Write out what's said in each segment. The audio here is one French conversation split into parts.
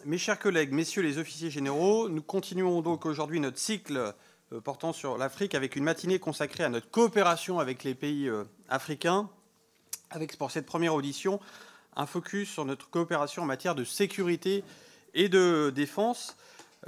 Mes chers collègues, messieurs les officiers généraux, nous continuons donc aujourd'hui notre cycle portant sur l'Afrique avec une matinée consacrée à notre coopération avec les pays africains, avec pour cette première audition un focus sur notre coopération en matière de sécurité et de défense.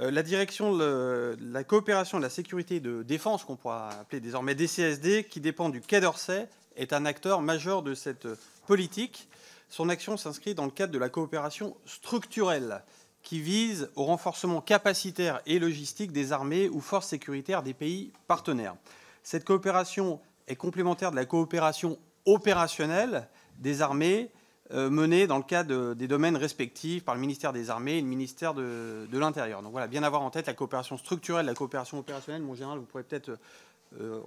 La direction de la coopération de la sécurité et de défense, qu'on pourra appeler désormais DCSD, qui dépend du Quai d'Orsay, est un acteur majeur de cette politique. Son action s'inscrit dans le cadre de la coopération structurelle qui vise au renforcement capacitaire et logistique des armées ou forces sécuritaires des pays partenaires. Cette coopération est complémentaire de la coopération opérationnelle des armées menée dans le cadre des domaines respectifs par le ministère des Armées et le ministère de l'Intérieur. Donc voilà, bien avoir en tête la coopération structurelle, la coopération opérationnelle. Mon général, vous pourrez peut-être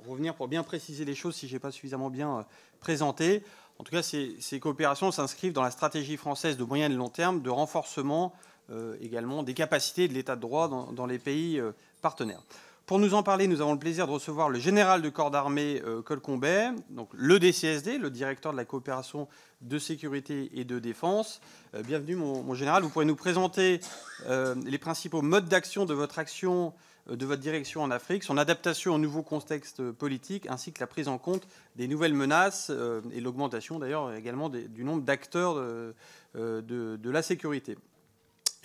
revenir pour bien préciser les choses si je n'ai pas suffisamment bien présenté. En tout cas, ces coopérations s'inscrivent dans la stratégie française de moyen et de long terme de renforcement également des capacités de l'État de droit dans les pays partenaires. Pour nous en parler, nous avons le plaisir de recevoir le général de corps d'armée Colcombet, donc le DCSD, le directeur de la coopération de sécurité et de défense. Bienvenue, mon général. Vous pourrez nous présenter les principaux modes d'action de votre action, de votre direction en Afrique, son adaptation au nouveau contexte politique, ainsi que la prise en compte des nouvelles menaces et l'augmentation d'ailleurs également du nombre d'acteurs de la sécurité.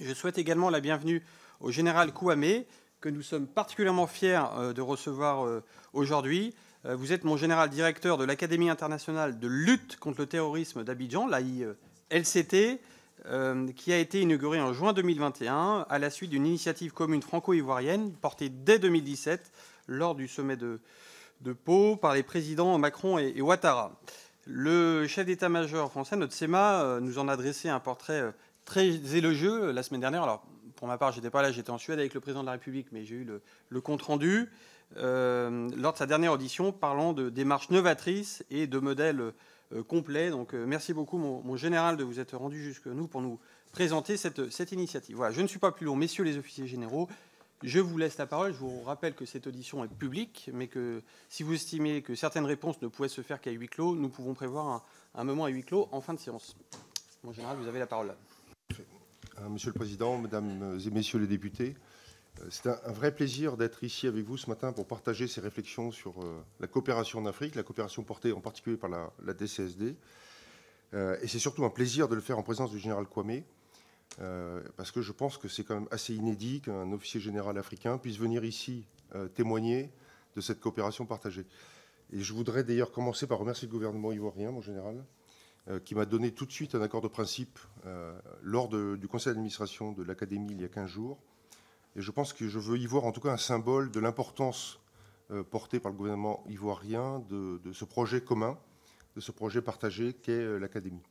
Je souhaite également la bienvenue au général Kouamé, que nous sommes particulièrement fiers de recevoir aujourd'hui. Vous êtes mon général directeur de l'Académie internationale de lutte contre le terrorisme d'Abidjan, l'AILCT, qui a été inaugurée en juin 2021 à la suite d'une initiative commune franco-ivoirienne portée dès 2017 lors du sommet de Pau par les présidents Macron et Ouattara. Le chef d'état-major français, notre SEMA, nous en a dressé un portrait très élogieux la semaine dernière. Alors, pour ma part, je n'étais pas là, j'étais en Suède avec le président de la République, mais j'ai eu le compte-rendu lors de sa dernière audition parlant de démarches novatrices et de modèles complets. Donc, merci beaucoup, mon général, de vous être rendu jusque nous pour nous présenter cette initiative. Voilà, je ne suis pas plus long, messieurs les officiers généraux. Je vous laisse la parole. Je vous rappelle que cette audition est publique, mais que si vous estimez que certaines réponses ne pouvaient se faire qu'à huis clos, nous pouvons prévoir un moment à huis clos en fin de séance. Mon général, vous avez la parole. Monsieur le Président, Mesdames et Messieurs les députés, c'est un vrai plaisir d'être ici avec vous ce matin pour partager ces réflexions sur la coopération en Afrique, la coopération portée en particulier par la DCSD. Et c'est surtout un plaisir de le faire en présence du général Kouamé, parce que je pense que c'est quand même assez inédit qu'un officier général africain puisse venir ici témoigner de cette coopération partagée. Et je voudrais d'ailleurs commencer par remercier le gouvernement ivoirien, mon général, qui m'a donné tout de suite un accord de principe lors du conseil d'administration de l'Académie il y a 15 jours. Et je pense que je veux y voir en tout cas un symbole de l'importance portée par le gouvernement ivoirien de ce projet commun, de ce projet partagé qu'est l'Académie.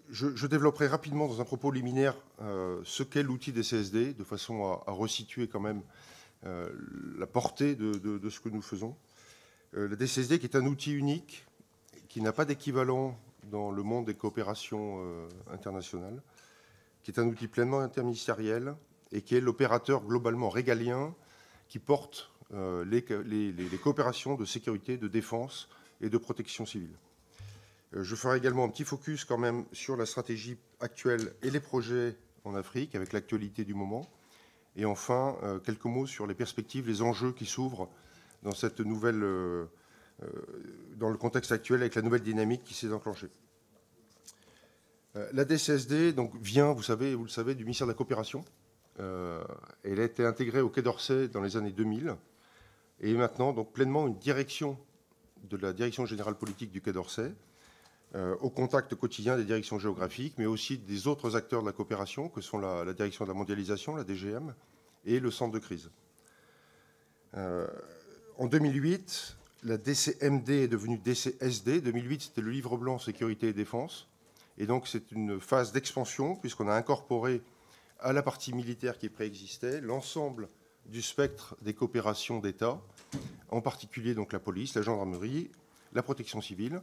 Je développerai rapidement dans un propos liminaire ce qu'est l'outil des CSD, de façon à resituer quand même la portée de ce que nous faisons. Le DCSD qui est un outil unique, qui n'a pas d'équivalent dans le monde des coopérations internationales, qui est un outil pleinement interministériel et qui est l'opérateur globalement régalien qui porte les coopérations de sécurité, de défense et de protection civile. Je ferai également un petit focus quand même sur la stratégie actuelle et les projets en Afrique avec l'actualité du moment. Et enfin, quelques mots sur les perspectives, les enjeux qui s'ouvrent dans cette nouvelle dans le contexte actuel avec la nouvelle dynamique qui s'est enclenchée. La DCSD donc, vient, vous le savez, du ministère de la Coopération. Elle a été intégrée au Quai d'Orsay dans les années 2000 et est maintenant donc, pleinement une direction de la Direction générale politique du Quai d'Orsay, au contact quotidien des directions géographiques, mais aussi des autres acteurs de la coopération, que sont la Direction de la mondialisation, la DGM, et le centre de crise. En 2008, la DCMD est devenue DCSD. 2008, c'était le livre blanc sécurité et défense. Et donc, c'est une phase d'expansion, puisqu'on a incorporé à la partie militaire qui préexistait l'ensemble du spectre des coopérations d'État, en particulier donc la police, la gendarmerie, la protection civile.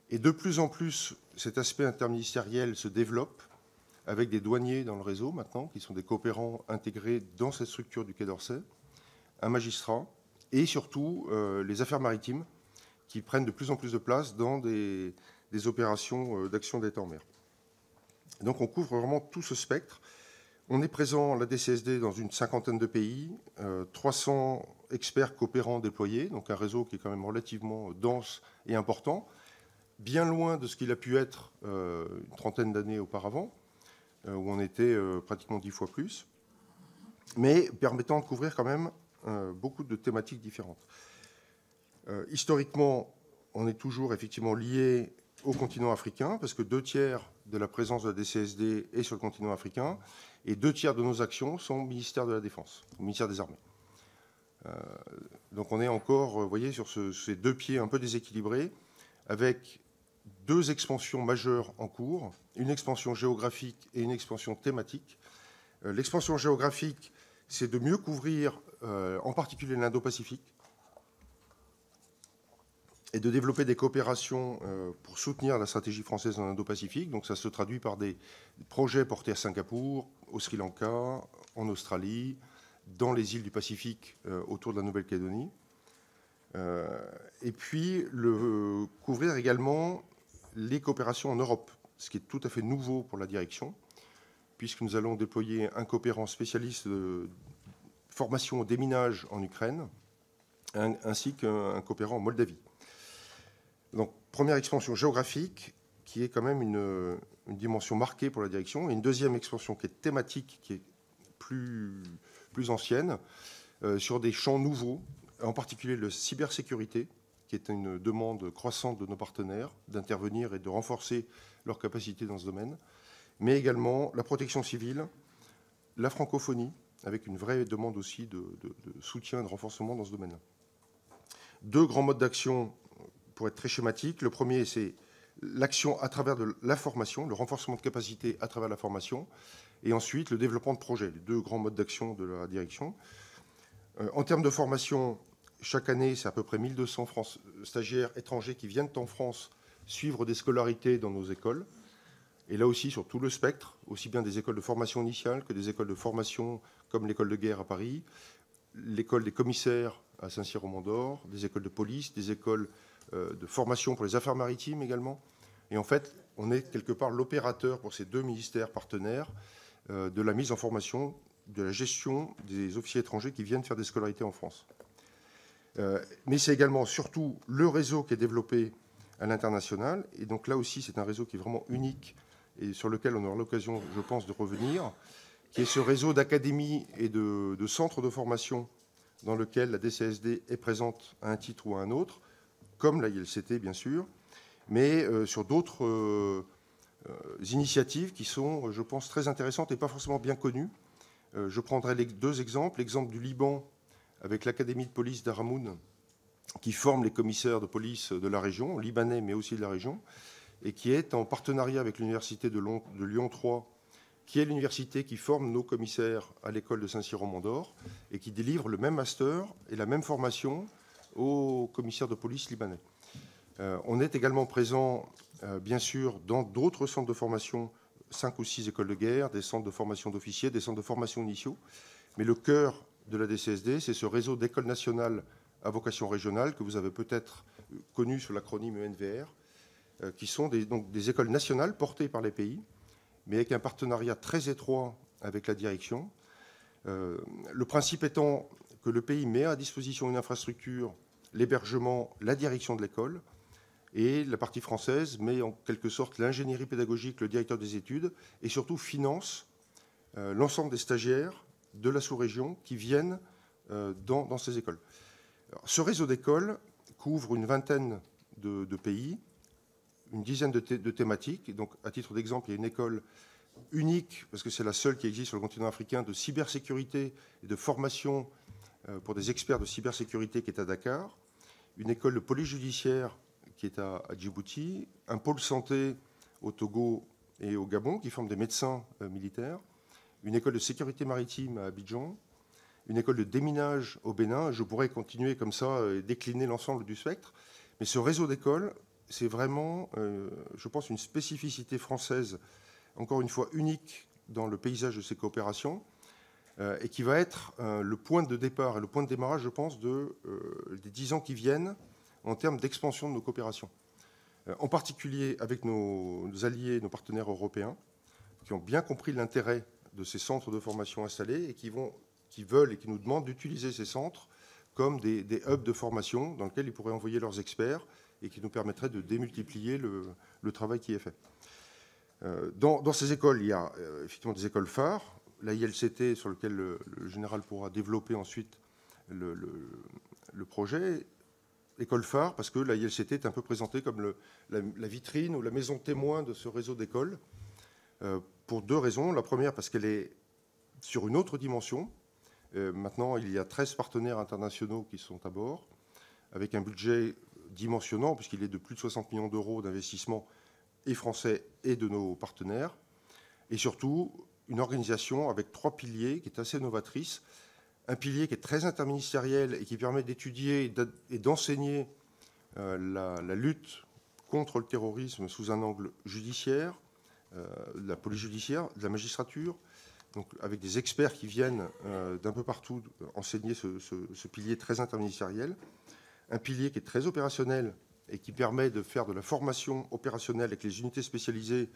Et de plus en plus, cet aspect interministériel se développe avec des douaniers dans le réseau maintenant, qui sont des coopérants intégrés dans cette structure du Quai d'Orsay, un magistrat, et surtout les affaires maritimes qui prennent de plus en plus de place dans des opérations d'action d'État en mer. Donc on couvre vraiment tout ce spectre. On est présent, la DCSD, dans une cinquantaine de pays, 300 experts coopérants déployés, donc un réseau qui est quand même relativement dense et important, bien loin de ce qu'il a pu être une trentaine d'années auparavant, où on était pratiquement 10 fois plus, mais permettant de couvrir quand même beaucoup de thématiques différentes. Historiquement, on est toujours effectivement lié au continent africain, parce que 2/3 de la présence de la DCSD est sur le continent africain, et 2/3 de nos actions sont au ministère de la Défense, au ministère des Armées. Donc on est encore, vous voyez, sur ces deux pieds un peu déséquilibrés, avec deux expansions majeures en cours, une expansion géographique et une expansion thématique. L'expansion géographique, c'est de mieux couvrir en particulier l'Indo-Pacifique, et de développer des coopérations pour soutenir la stratégie française dans l'Indo-Pacifique. Donc ça se traduit par des projets portés à Singapour, au Sri Lanka, en Australie, dans les îles du Pacifique autour de la Nouvelle-Calédonie. Et puis couvrir également les coopérations en Europe, ce qui est tout à fait nouveau pour la direction, puisque nous allons déployer un coopérant spécialiste de formation au déminage en Ukraine, ainsi qu'un coopérant en Moldavie. Donc, première expansion géographique, qui est quand même une dimension marquée pour la direction, et une deuxième expansion qui est thématique, qui est plus ancienne, sur des champs nouveaux, en particulier la cybersécurité, qui est une demande croissante de nos partenaires d'intervenir et de renforcer leurs capacités dans ce domaine, mais également la protection civile, la francophonie, avec une vraie demande aussi de soutien et de renforcement dans ce domaine-là. Deux grands modes d'action, pour être très schématique. Le premier, c'est l'action à travers de la formation, le renforcement de capacité à travers la formation, et ensuite le développement de projets, les deux grands modes d'action de la direction. En termes de formation, chaque année, c'est à peu près 1200 stagiaires étrangers qui viennent en France suivre des scolarités dans nos écoles. Et là aussi, sur tout le spectre, aussi bien des écoles de formation initiale que des écoles de formation comme l'école de guerre à Paris, l'école des commissaires à Saint-Cyr-au-Mont-d'Or, des écoles de police, des écoles de formation pour les affaires maritimes également. Et en fait, on est quelque part l'opérateur pour ces deux ministères partenaires de la mise en formation, de la gestion des officiers étrangers qui viennent faire des scolarités en France. Mais c'est également surtout le réseau qui est développé à l'international. Et donc là aussi, c'est un réseau qui est vraiment unique et sur lequel on aura l'occasion, je pense, de revenir, qui est ce réseau d'académies et de centres de formation dans lequel la DCSD est présente à un titre ou à un autre, comme la ILCT, bien sûr, mais sur d'autres initiatives qui sont, je pense, très intéressantes et pas forcément bien connues. Je prendrai les deux exemples. L'exemple du Liban, avec l'Académie de police d'Aramoun, qui forme les commissaires de police de la région, libanais, mais aussi de la région, et qui est en partenariat avec l'Université de Lyon 3, qui est l'université qui forme nos commissaires à l'école de Saint-Cyr-au-Mont-d'Or, et qui délivre le même master et la même formation aux commissaires de police libanais. On est également présent, bien sûr, dans d'autres centres de formation, 5 ou 6 écoles de guerre, des centres de formation d'officiers, des centres de formation initiaux. Mais le cœur de la DCSD, c'est ce réseau d'écoles nationales à vocation régionale que vous avez peut-être connu sous l'acronyme ENVR, qui sont donc des écoles nationales portées par les pays, mais avec un partenariat très étroit avec la direction. Le principe étant que le pays met à disposition une infrastructure, l'hébergement, la direction de l'école, et la partie française met en quelque sorte l'ingénierie pédagogique, le directeur des études, et surtout finance l'ensemble des stagiaires de la sous-région qui viennent dans ces écoles. Alors, ce réseau d'écoles couvre une vingtaine de pays, une dizaine de thématiques. Donc, à titre d'exemple, il y a une école unique, parce que c'est la seule qui existe sur le continent africain, de cybersécurité et de formation pour des experts de cybersécurité qui est à Dakar, une école de police judiciaire qui est à Djibouti, un pôle santé au Togo et au Gabon qui forme des médecins militaires, une école de sécurité maritime à Abidjan, une école de déminage au Bénin. Je pourrais continuer comme ça et décliner l'ensemble du spectre. Mais ce réseau d'écoles, c'est vraiment, je pense, une spécificité française, encore une fois unique dans le paysage de ces coopérations, et qui va être le point de départ et le point de démarrage, je pense, des 10 ans qui viennent en termes d'expansion de nos coopérations. En particulier avec nos alliés, nos partenaires européens, qui ont bien compris l'intérêt de ces centres de formation installés et qui veulent et qui nous demandent d'utiliser ces centres comme des hubs de formation dans lesquels ils pourraient envoyer leurs experts et qui nous permettraient de démultiplier le travail qui est fait. Dans ces écoles, il y a effectivement des écoles phares, la ILCT sur lequel le général pourra développer ensuite le projet. École phare parce que la ILCT est un peu présentée comme la vitrine ou la maison témoin de ce réseau d'écoles, pour deux raisons. La première, parce qu'elle est sur une autre dimension. Maintenant, il y a 13 partenaires internationaux qui sont à bord, avec un budget dimensionnant, puisqu'il est de plus de 60 millions d'euros d'investissement, et français et de nos partenaires. Et surtout, une organisation avec 3 piliers qui est assez novatrice. Un pilier qui est très interministériel et qui permet d'étudier et d'enseigner la lutte contre le terrorisme sous un angle judiciaire, de la police judiciaire, de la magistrature, donc avec des experts qui viennent d'un peu partout enseigner ce pilier très interministériel. Un pilier qui est très opérationnel et qui permet de faire de la formation opérationnelle avec les unités spécialisées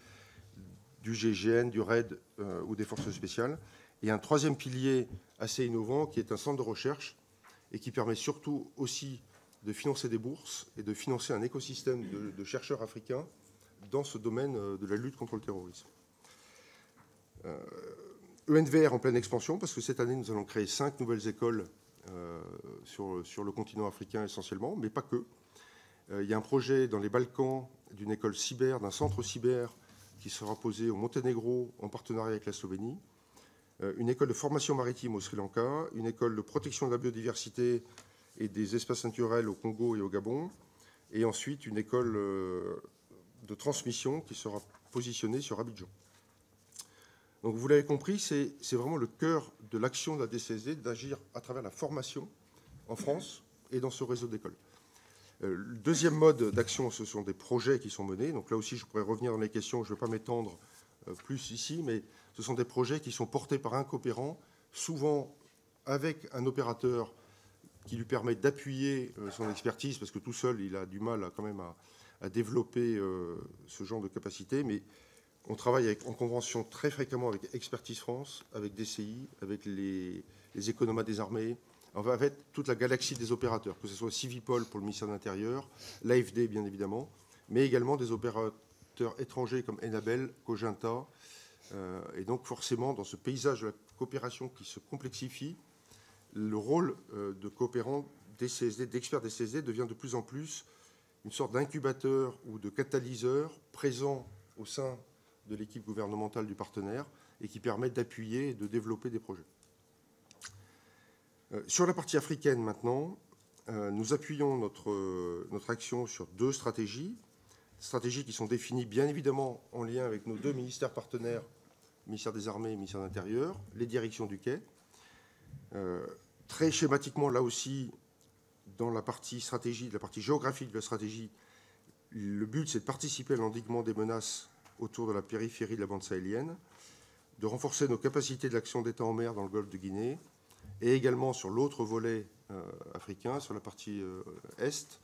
du GIGN, du RAID ou des forces spéciales. Et un troisième pilier assez innovant qui est un centre de recherche et qui permet surtout aussi de financer des bourses et de financer un écosystème de chercheurs africains dans ce domaine de la lutte contre le terrorisme. ENVR en pleine expansion, parce que cette année, nous allons créer 5 nouvelles écoles sur le continent africain essentiellement, mais pas que. Il y a un projet dans les Balkans d'une école cyber, d'un centre cyber qui sera posé au Monténégro en partenariat avec la Slovénie. Une école de formation maritime au Sri Lanka, une école de protection de la biodiversité et des espaces naturels au Congo et au Gabon, et ensuite une école de transmission qui sera positionnée sur Abidjan. Donc vous l'avez compris, c'est vraiment le cœur de l'action de la DCSD d'agir à travers la formation en France et dans ce réseau d'écoles. Le deuxième mode d'action, ce sont des projets qui sont menés. Donc là aussi, je pourrais revenir dans les questions, je ne vais pas m'étendre plus ici, mais ce sont des projets qui sont portés par un coopérant, souvent avec un opérateur qui lui permet d'appuyer son expertise, parce que tout seul, il a du mal quand même à développer ce genre de capacité. Mais on travaille en convention très fréquemment avec Expertise France, avec DCI, avec les économas des armées, avec toute la galaxie des opérateurs, que ce soit Civipol pour le ministère de l'Intérieur, l'AFD bien évidemment, mais également des opérateurs étrangers comme Enabel, Cogenta. Et donc forcément, dans ce paysage de la coopération qui se complexifie, le rôle de coopérant des CSD, d'experts des CSD, devient de plus en plus une sorte d'incubateur ou de catalyseur présent au sein de l'équipe gouvernementale du partenaire et qui permet d'appuyer et de développer des projets. Sur la partie africaine maintenant, nous appuyons notre action sur 2 stratégies qui sont définies bien évidemment en lien avec nos 2 ministères partenaires, ministère des Armées et ministère de l'Intérieur, les directions du quai. Très schématiquement, là aussi, dans la partie stratégie, la partie géographique de la stratégie, le but c'est de participer à l'endiguement des menaces autour de la périphérie de la bande sahélienne, de renforcer nos capacités de l'action d'État en mer dans le golfe de Guinée, et également sur l'autre volet africain, sur la partie est,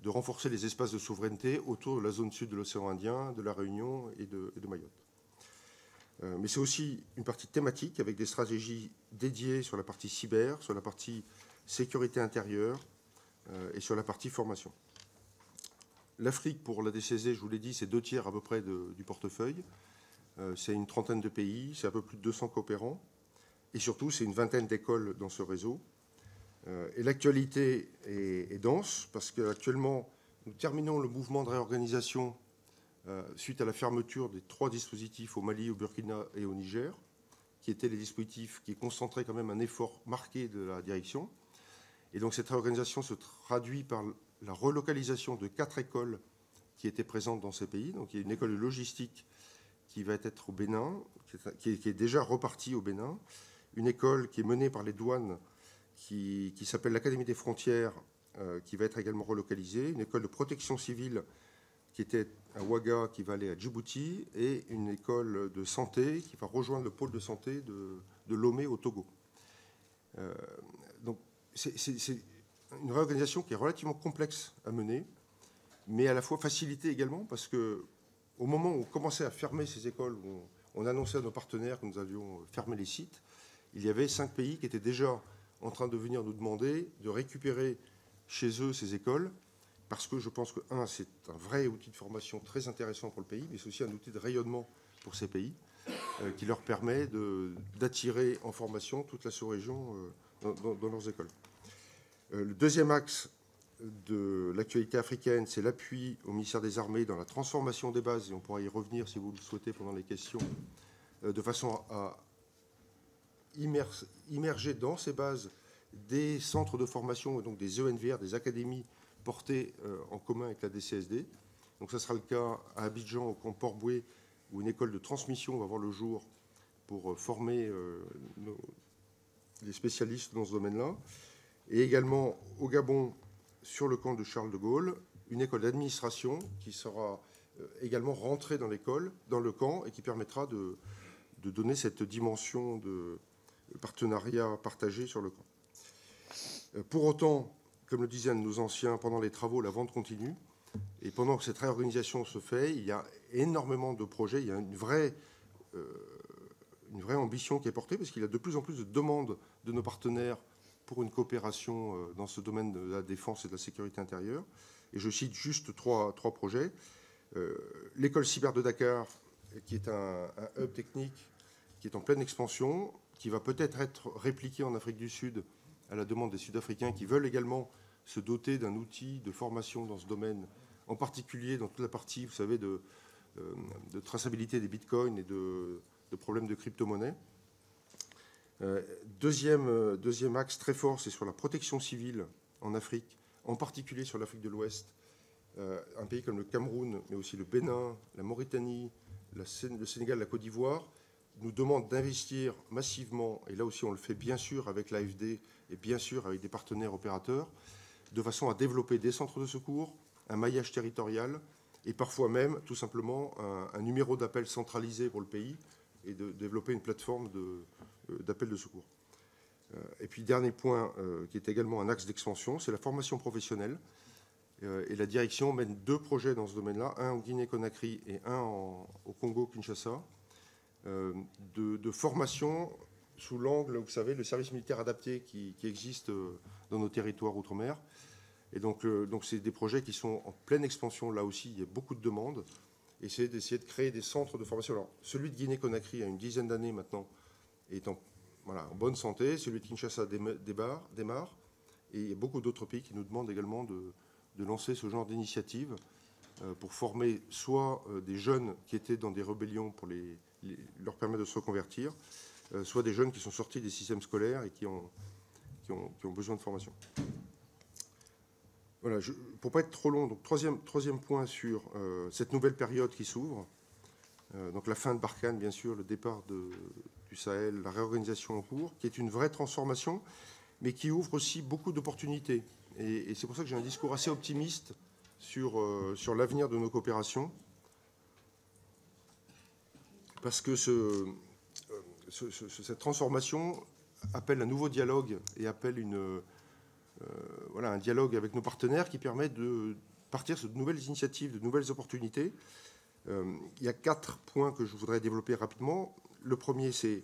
de renforcer les espaces de souveraineté autour de la zone sud de l'océan Indien, de la Réunion et de Mayotte. Mais c'est aussi une partie thématique avec des stratégies dédiées sur la partie cyber, sur la partie sécurité intérieure et sur la partie formation. L'Afrique, pour la DCSD, je vous l'ai dit, c'est 2 tiers à peu près du portefeuille. C'est une trentaine de pays, c'est un peu plus de 200 coopérants. Et surtout, c'est une vingtaine d'écoles dans ce réseau. Et l'actualité est dense, parce qu'actuellement, nous terminons le mouvement de réorganisation suite à la fermeture des 3 dispositifs au Mali, au Burkina et au Niger, qui étaient les dispositifs qui concentraient quand même un effort marqué de la direction. Et donc cette réorganisation se traduit par la relocalisation de 4 écoles qui étaient présentes dans ces pays. Donc il y a une école de logistique qui va être au Bénin, qui est déjà repartie au Bénin, une école qui est menée par les douanes qui s'appelle l'Académie des frontières, qui va être également relocalisée, une école de protection civile qui était à Ouaga, qui va aller à Djibouti, et une école de santé qui va rejoindre le pôle de santé de Lomé au Togo. Donc c'est une réorganisation qui est relativement complexe à mener, mais à la fois facilitée également, parce qu'au moment où on commençait à fermer ces écoles, où on annonçait à nos partenaires que nous allions fermer les sites, il y avait 5 pays qui étaient déjà en train de venir nous demander de récupérer chez eux ces écoles, parce que je pense que, c'est un vrai outil de formation très intéressant pour le pays, mais c'est aussi un outil de rayonnement pour ces pays, qui leur permet d'attirer en formation toute la sous-région dans leurs écoles. Le deuxième axe de l'actualité africaine, c'est l'appui au ministère des Armées dans la transformation des bases, et on pourra y revenir si vous le souhaitez pendant les questions, de façon à immerger dans ces bases des centres de formation, et donc des ENVR, des académies portées en commun avec la DCSD. Donc ça sera le cas à Abidjan, au camp Port-Boué, où une école de transmission va voir le jour pour former les spécialistes dans ce domaine-là. Et également au Gabon, sur le camp de Charles de Gaulle, une école d'administration qui sera également rentrée dans l'école, dans le camp, et qui permettra de donner cette dimension de partenariat partagé sur le camp. Pour autant, comme le disaient nos anciens, pendant les travaux, la vente continue. Et pendant que cette réorganisation se fait, il y a énormément de projets, il y a une vraie ambition qui est portée, parce qu'il y a de plus en plus de demandes de nos partenaires pour une coopération dans ce domaine de la défense et de la sécurité intérieure. Et je cite juste trois projets. L'école cyber de Dakar, qui est un hub technique qui est en pleine expansion, qui va peut-être être répliqué en Afrique du Sud à la demande des Sud-Africains qui veulent également se doter d'un outil de formation dans ce domaine, en particulier dans toute la partie, vous savez, de traçabilité des bitcoins et de problèmes de crypto-monnaie. Deuxième axe très fort, c'est sur la protection civile en Afrique, en particulier sur l'Afrique de l'Ouest. Un pays comme le Cameroun, mais aussi le Bénin, la Mauritanie, le Sénégal, la Côte d'Ivoire, nous demandent d'investir massivement, et là aussi on le fait bien sûr avec l'AFD et bien sûr avec des partenaires opérateurs, de façon à développer des centres de secours, un maillage territorial et parfois même tout simplement un numéro d'appel centralisé pour le pays et de développer une plateforme d'appel de secours. Et puis dernier point qui est également un axe d'expansion, c'est la formation professionnelle. Et la direction mène 2 projets dans ce domaine-là, un en Guinée-Conakry et un au Congo-Kinshasa, de formation sous l'angle, vous savez, le service militaire adapté qui existe dans nos territoires outre-mer. Et donc c'est des projets qui sont en pleine expansion. Là aussi, il y a beaucoup de demandes. Et c'est d'essayer de créer des centres de formation. Alors, celui de Guinée-Conakry a une dizaine d'années maintenant, est en bonne santé. Celui de Kinshasa démarre. Et il y a beaucoup d'autres pays qui nous demandent également de lancer ce genre d'initiative pour former soit des jeunes qui étaient dans des rébellions pour leur permettre de se reconvertir, soit des jeunes qui sont sortis des systèmes scolaires et qui ont besoin de formation. Voilà, pour ne pas être trop long, donc troisième point sur cette nouvelle période qui s'ouvre. Donc la fin de Barkhane, bien sûr, le départ du Sahel, la réorganisation en cours, qui est une vraie transformation, mais qui ouvre aussi beaucoup d'opportunités. Et c'est pour ça que j'ai un discours assez optimiste sur l'avenir de nos coopérations. Parce que cette transformation appelle un nouveau dialogue et appelle un dialogue avec nos partenaires qui permet de partir sur de nouvelles initiatives, de nouvelles opportunités. Il y a 4 points que je voudrais développer rapidement. Le premier, c'est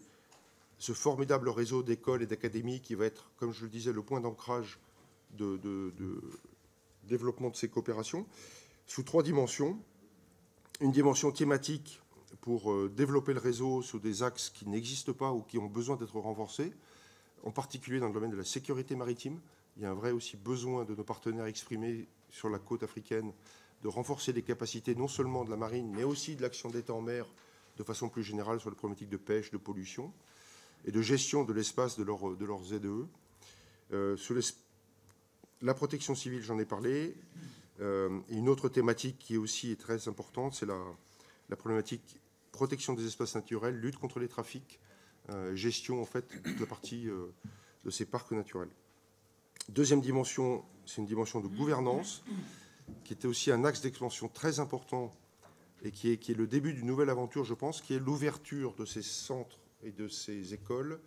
ce formidable réseau d'écoles et d'académies qui va être, comme je le disais, le point d'ancrage de développement de ces coopérations, sous 3 dimensions. Une dimension thématique pour développer le réseau sur des axes qui n'existent pas ou qui ont besoin d'être renforcés, en particulier dans le domaine de la sécurité maritime. Il y a un vrai aussi besoin de nos partenaires exprimés sur la côte africaine de renforcer les capacités non seulement de la marine, mais aussi de l'action d'État en mer de façon plus générale sur les problématiques de pêche, de pollution et de gestion de l'espace de leurs ZEE. Sur la protection civile, j'en ai parlé. Une autre thématique qui aussi est très importante, c'est la problématique protection des espaces naturels, lutte contre les trafics, gestion en fait de la partie de ces parcs naturels. Deuxième dimension, c'est une dimension de gouvernance, qui était aussi un axe d'expansion très important et qui est le début d'une nouvelle aventure, je pense, qui est l'ouverture de ces centres et de ces écoles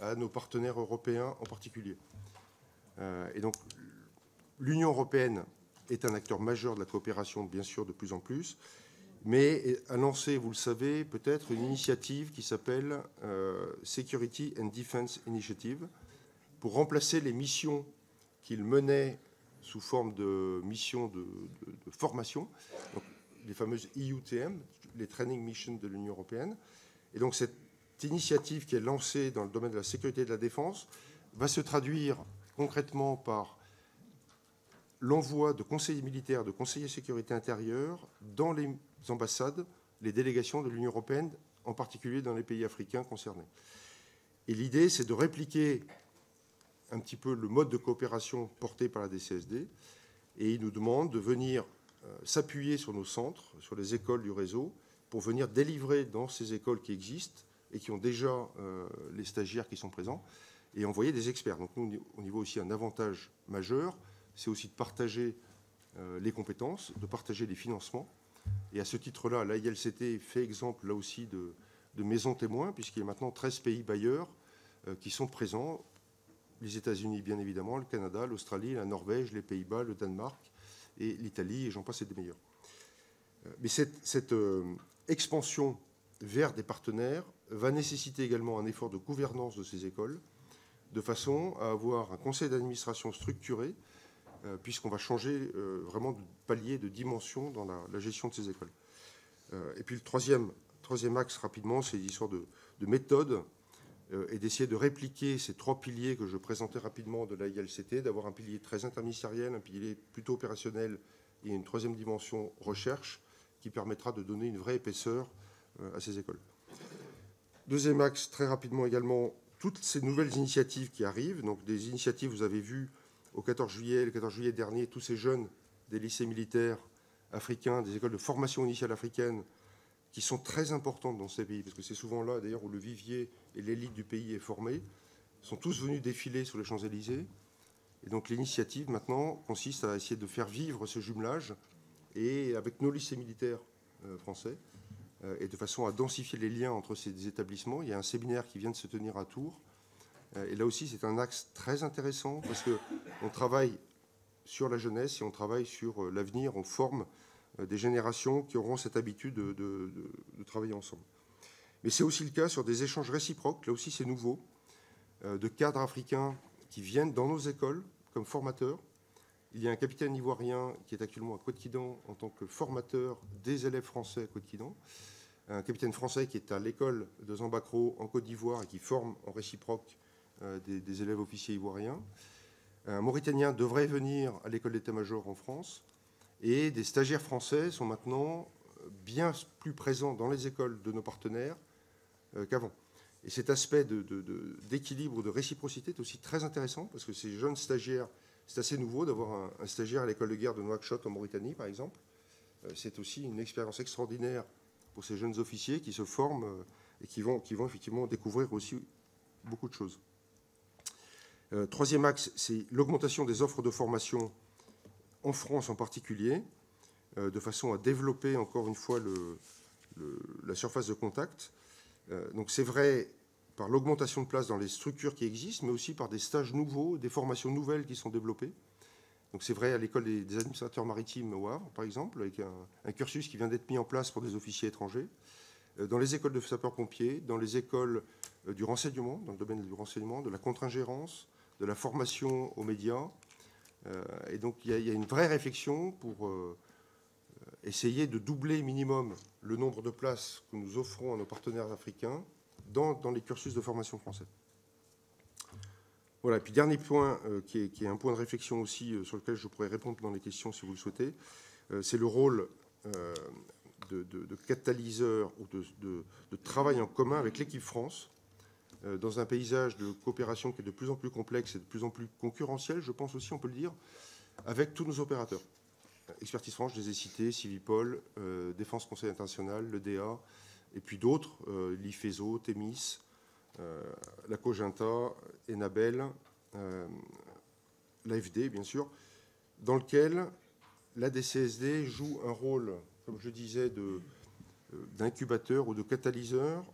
à nos partenaires européens en particulier. Et donc, l'Union européenne est un acteur majeur de la coopération, bien sûr, de plus en plus. mais a lancé, vous le savez, peut-être une initiative qui s'appelle Security and Defense Initiative, pour remplacer les missions qu'il menait sous forme de missions de formation, donc les fameuses EUTM, les Training Missions de l'Union européenne. Et donc cette initiative qui est lancée dans le domaine de la sécurité et de la défense va se traduire concrètement par l'envoi de conseillers militaires, de conseillers sécurité intérieure dans les ambassades, les délégations de l'Union européenne, en particulier dans les pays africains concernés. Et l'idée, c'est de répliquer un petit peu le mode de coopération porté par la DCSD, et il nous demande de venir s'appuyer sur nos centres, sur les écoles du réseau, pour venir délivrer dans ces écoles qui existent et qui ont déjà les stagiaires qui sont présents, et envoyer des experts. Donc nous, on y voit aussi un avantage majeur, c'est aussi de partager les compétences, de partager les financements. Et à ce titre-là, l'AILCT fait exemple, là aussi, de maisons témoins, puisqu'il y a maintenant 13 pays bailleurs qui sont présents. Les États-Unis, bien évidemment, le Canada, l'Australie, la Norvège, les Pays-Bas, le Danemark et l'Italie, et j'en passe, c'est des meilleurs. Mais cette expansion vers des partenaires va nécessiter également un effort de gouvernance de ces écoles, de façon à avoir un conseil d'administration structuré, puisqu'on va changer vraiment de palier, de dimension dans la gestion de ces écoles. Et puis le troisième axe, rapidement, c'est l'histoire de méthode, et d'essayer de répliquer ces trois piliers que je présentais rapidement de l'AILCT, d'avoir un pilier très interministériel, un pilier plutôt opérationnel et une troisième dimension recherche qui permettra de donner une vraie épaisseur à ces écoles. Deuxième axe, très rapidement également, toutes ces nouvelles initiatives qui arrivent, donc des initiatives, vous avez vu le 14 juillet dernier, tous ces jeunes des lycées militaires africains, des écoles de formation initiale africaine, qui sont très importantes dans ces pays, parce que c'est souvent là, d'ailleurs, où le vivier et l'élite du pays est formée, sont tous venus défiler sur les Champs-Élysées. Et donc l'initiative, maintenant, consiste à essayer de faire vivre ce jumelage, et avec nos lycées militaires français, et de façon à densifier les liens entre ces établissements. Il y a un séminaire qui vient de se tenir à Tours. Et là aussi, c'est un axe très intéressant, parce qu'on travaille sur la jeunesse et on travaille sur l'avenir, on forme des générations qui auront cette habitude de travailler ensemble. Mais c'est aussi le cas sur des échanges réciproques, là aussi c'est nouveau, de cadres africains qui viennent dans nos écoles comme formateurs. Il y a un capitaine ivoirien qui est actuellement à Côte-Quidan en tant que formateur des élèves français à Côte-Quidan, un capitaine français qui est à l'école de Zambacro en Côte d'Ivoire et qui forme en réciproque des élèves officiers ivoiriens. Un Mauritanien devrait venir à l'école d'état-major en France. Et des stagiaires français sont maintenant bien plus présents dans les écoles de nos partenaires qu'avant. Et cet aspect d'équilibre, de réciprocité est aussi très intéressant, parce que ces jeunes stagiaires, c'est assez nouveau d'avoir un stagiaire à l'école de guerre de Nouakchott en Mauritanie, par exemple. C'est aussi une expérience extraordinaire pour ces jeunes officiers qui se forment et qui vont effectivement découvrir aussi beaucoup de choses. Troisième axe, c'est l'augmentation des offres de formation en France en particulier, de façon à développer encore une fois la surface de contact. Donc c'est vrai par l'augmentation de places dans les structures qui existent, mais aussi par des stages nouveaux, des formations nouvelles qui sont développées. Donc c'est vrai à l'école des administrateurs maritimes au Havre, par exemple, avec un cursus qui vient d'être mis en place pour des officiers étrangers, dans les écoles de sapeurs-pompiers, dans les écoles du renseignement, dans le domaine du renseignement, de la contre-ingérence, de la formation aux médias. Et donc il y a une vraie réflexion pour essayer de doubler minimum le nombre de places que nous offrons à nos partenaires africains dans les cursus de formation français. Voilà, et puis dernier point qui est un point de réflexion aussi sur lequel je pourrais répondre dans les questions si vous le souhaitez, c'est le rôle de catalyseur ou de travail en commun avec l'équipe France dans un paysage de coopération qui est de plus en plus complexe et de plus en plus concurrentiel, je pense aussi, on peut le dire, avec tous nos opérateurs. Expertise France, je les ai cités, Civipol, Défense Conseil International, l'EDA, et puis d'autres, l'IFESO, TEMIS, la COGINTA, ENABEL, l'AFD, bien sûr, dans lequel la DCSD joue un rôle, comme je disais, d'incubateur ou de catalyseur,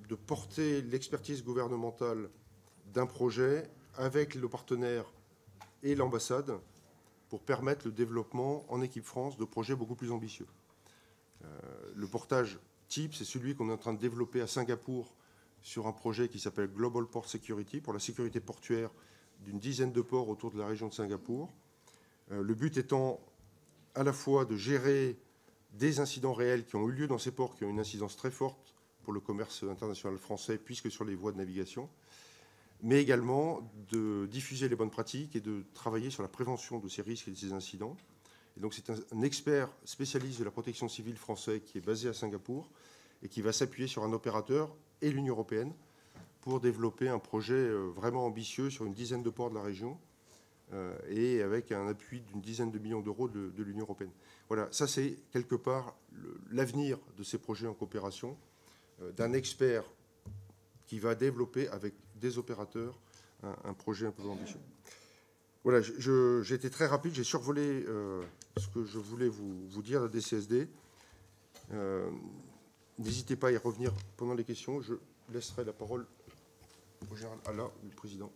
de porter l'expertise gouvernementale d'un projet avec le partenaire et l'ambassade pour permettre le développement en équipe France de projets beaucoup plus ambitieux. Le portage type, c'est celui qu'on est en train de développer à Singapour sur un projet qui s'appelle Global Port Security, pour la sécurité portuaire d'une dizaine de ports autour de la région de Singapour. Le but étant à la fois de gérer des incidents réels qui ont eu lieu dans ces ports, qui ont une incidence très forte pour le commerce international français, puisque sur les voies de navigation, mais également de diffuser les bonnes pratiques et de travailler sur la prévention de ces risques et de ces incidents. Et donc c'est un expert spécialiste de la protection civile français qui est basé à Singapour et qui va s'appuyer sur un opérateur et l'Union européenne pour développer un projet vraiment ambitieux sur une dizaine de ports de la région et avec un appui d'une dizaine de millions d'euros de l'Union européenne. Voilà, ça c'est quelque part l'avenir de ces projets en coopération, d'un expert qui va développer avec des opérateurs un projet un peu ambitieux. Voilà, j'ai été très rapide, j'ai survolé ce que je voulais vous dire de la DCSD. N'hésitez pas à y revenir pendant les questions. Je laisserai la parole au général Alla, ou le président.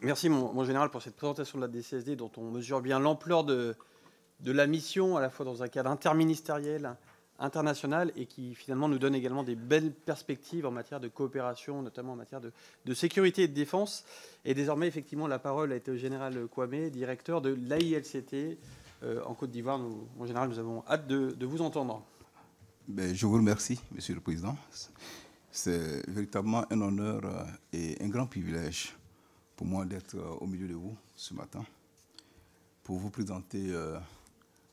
Merci, mon général, pour cette présentation de la DCSD, dont on mesure bien l'ampleur de la mission, à la fois dans un cadre interministériel, international, et qui finalement nous donne également des belles perspectives en matière de coopération, notamment en matière de sécurité et de défense. Et désormais, effectivement, la parole a été au général Kwame, directeur de l'AILCT en Côte d'Ivoire. Mon général, nous avons hâte de vous entendre. Je vous remercie, Monsieur le Président. C'est véritablement un honneur et un grand privilège pour moi d'être au milieu de vous ce matin pour vous présenter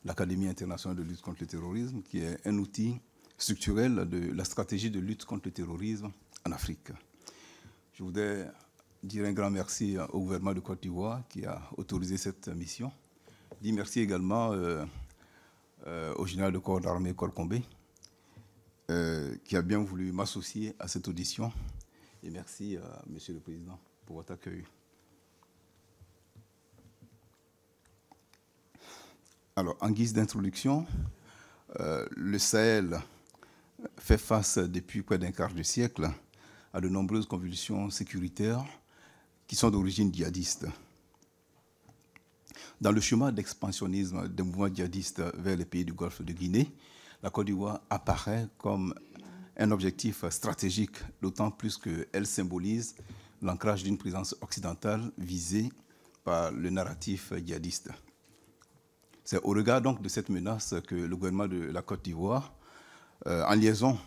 l'Académie internationale de lutte contre le terrorisme, qui est un outil structurel de la stratégie de lutte contre le terrorisme en Afrique. Je voudrais dire un grand merci au gouvernement de Côte d'Ivoire qui a autorisé cette mission. Dire merci également au général de corps d'armée Kolkombe, qui a bien voulu m'associer à cette audition. Et merci, Monsieur le Président, pour votre accueil. Alors, en guise d'introduction, le Sahel fait face depuis près d'un quart de siècle à de nombreuses convulsions sécuritaires qui sont d'origine djihadiste. Dans le chemin d'expansionnisme des mouvements djihadistes vers les pays du Golfe de Guinée, la Côte d'Ivoire apparaît comme un objectif stratégique, d'autant plus qu'elle symbolise l'ancrage d'une présence occidentale visée par le narratif djihadiste. C'est au regard donc de cette menace que le gouvernement de la Côte d'Ivoire, en liaison,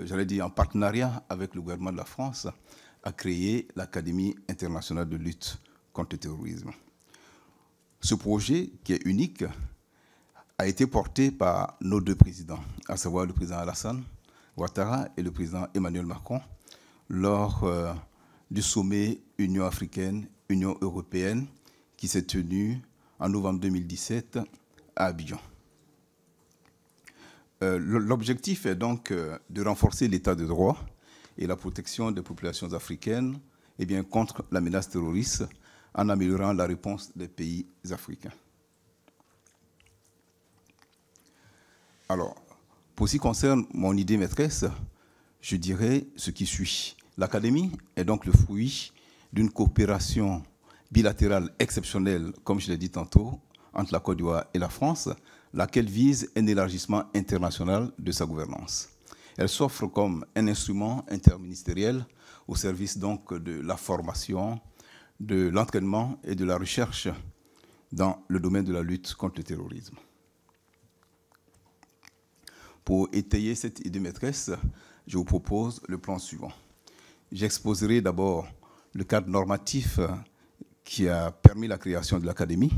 j'allais dire en partenariat avec le gouvernement de la France, a créé l'Académie internationale de lutte contre le terrorisme. Ce projet, qui est unique, a été porté par nos deux présidents, à savoir le président Alassane Ouattara et le président Emmanuel Macron, lors du sommet Union africaine-Union européenne qui s'est tenu en novembre 2017 à Abidjan. L'objectif est donc de renforcer l'état de droit et la protection des populations africaines contre la menace terroriste en améliorant la réponse des pays africains. Alors, pour ce qui concerne mon idée maîtresse, je dirais ce qui suit. L'Académie est donc le fruit d'une coopération bilatérale exceptionnelle, comme je l'ai dit tantôt, entre la Côte d'Ivoire et la France, laquelle vise un élargissement international de sa gouvernance. Elle s'offre comme un instrument interministériel au service donc de la formation, de l'entraînement et de la recherche dans le domaine de la lutte contre le terrorisme. Pour étayer cette idée maîtresse, je vous propose le plan suivant. J'exposerai d'abord le cadre normatif qui a permis la création de l'Académie,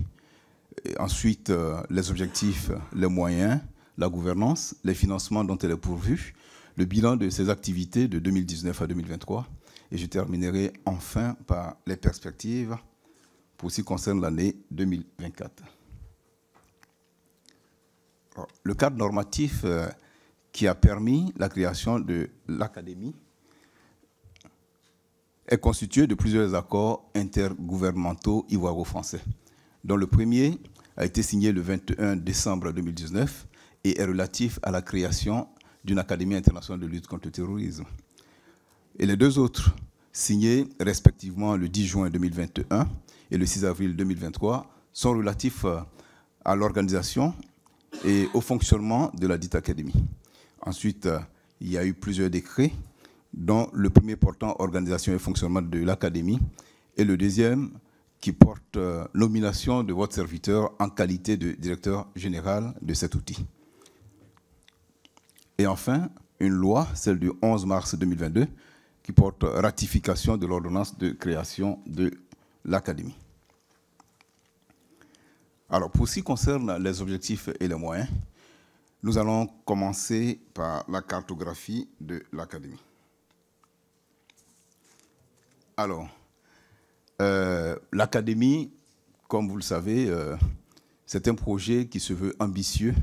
ensuite les objectifs, les moyens, la gouvernance, les financements dont elle est pourvue, le bilan de ses activités de 2019 à 2023, et je terminerai enfin par les perspectives pour ce qui concerne l'année 2024. Alors, le cadre normatif qui a permis la création de l'Académie est constitué de plusieurs accords intergouvernementaux ivoiro-français, dont le premier a été signé le 21 décembre 2019 et est relatif à la création d'une Académie internationale de lutte contre le terrorisme. Et les deux autres, signés respectivement le 10 juin 2021 et le 6 avril 2023, sont relatifs à l'organisation et au fonctionnement de la dite Académie. Ensuite, il y a eu plusieurs décrets, dont le premier portant organisation et fonctionnement de l'Académie et le deuxième qui porte nomination de votre serviteur en qualité de directeur général de cet outil. Et enfin, une loi, celle du 11 mars 2022, qui porte ratification de l'ordonnance de création de l'Académie. Alors, pour ce qui concerne les objectifs et les moyens, nous allons commencer par la cartographie de l'Académie. Alors, l'Académie, comme vous le savez, c'est un projet qui se veut ambitieux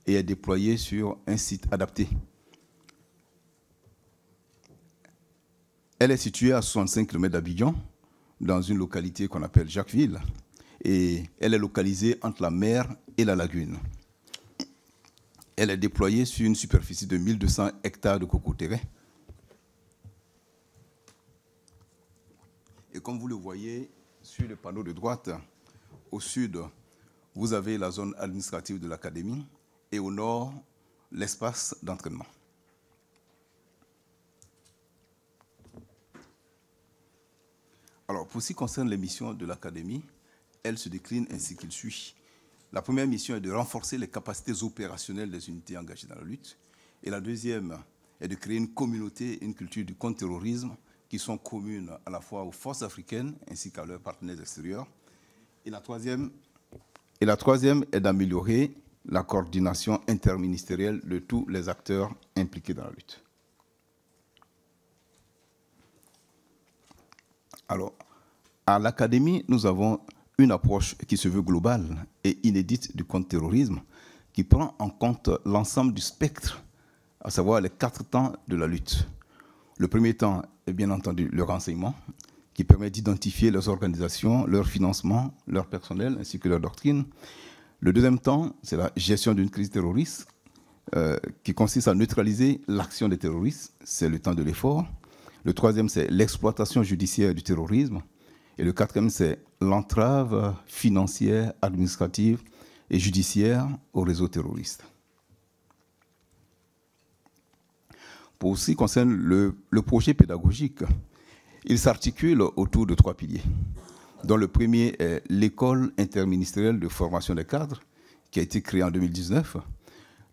et est déployé sur un site adapté. Elle est située à 65 km d'Abidjan, dans une localité qu'on appelle Jacquesville, et elle est localisée entre la mer et la lagune. Elle est déployée sur une superficie de 1200 hectares de cocoteraies. Et comme vous le voyez sur le panneau de droite, au sud, vous avez la zone administrative de l'Académie et au nord, l'espace d'entraînement. Alors, pour ce qui concerne les missions de l'Académie, elles se déclinent ainsi qu'il suit. La première mission est de renforcer les capacités opérationnelles des unités engagées dans la lutte. Et la deuxième est de créer une communauté et une culture du contre-terrorisme qui sont communes à la fois aux forces africaines ainsi qu'à leurs partenaires extérieurs. Et la troisième est d'améliorer la coordination interministérielle de tous les acteurs impliqués dans la lutte. Alors, à l'Académie, nous avons une approche qui se veut globale et inédite du contre-terrorisme qui prend en compte l'ensemble du spectre, à savoir les 4 temps de la lutte. Le premier temps est bien entendu le renseignement, qui permet d'identifier leurs organisations, leur financement, leur personnel, ainsi que leur doctrine. Le deuxième temps, c'est la gestion d'une crise terroriste, qui consiste à neutraliser l'action des terroristes, c'est le temps de l'effort. Le troisième, c'est l'exploitation judiciaire du terrorisme. Et le quatrième, c'est l'entrave financière, administrative et judiciaire au réseau terroriste. Pour ce qui concerne le projet pédagogique, il s'articule autour de 3 piliers, dont le premier est l'école interministérielle de formation des cadres, qui a été créée en 2019.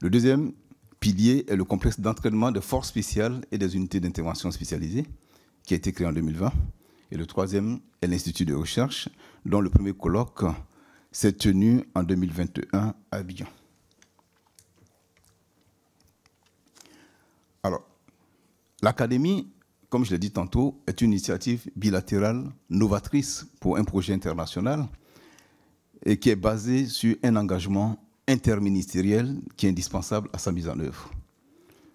Le deuxième pilier est le complexe d'entraînement de forces spéciales et des unités d'intervention spécialisées, qui a été créé en 2020. Et le troisième est l'Institut de recherche, dont le premier colloque s'est tenu en 2021 à Abidjan. Alors, l'Académie, comme je l'ai dit tantôt, est une initiative bilatérale novatrice pour un projet international et qui est basée sur un engagement interministériel qui est indispensable à sa mise en œuvre.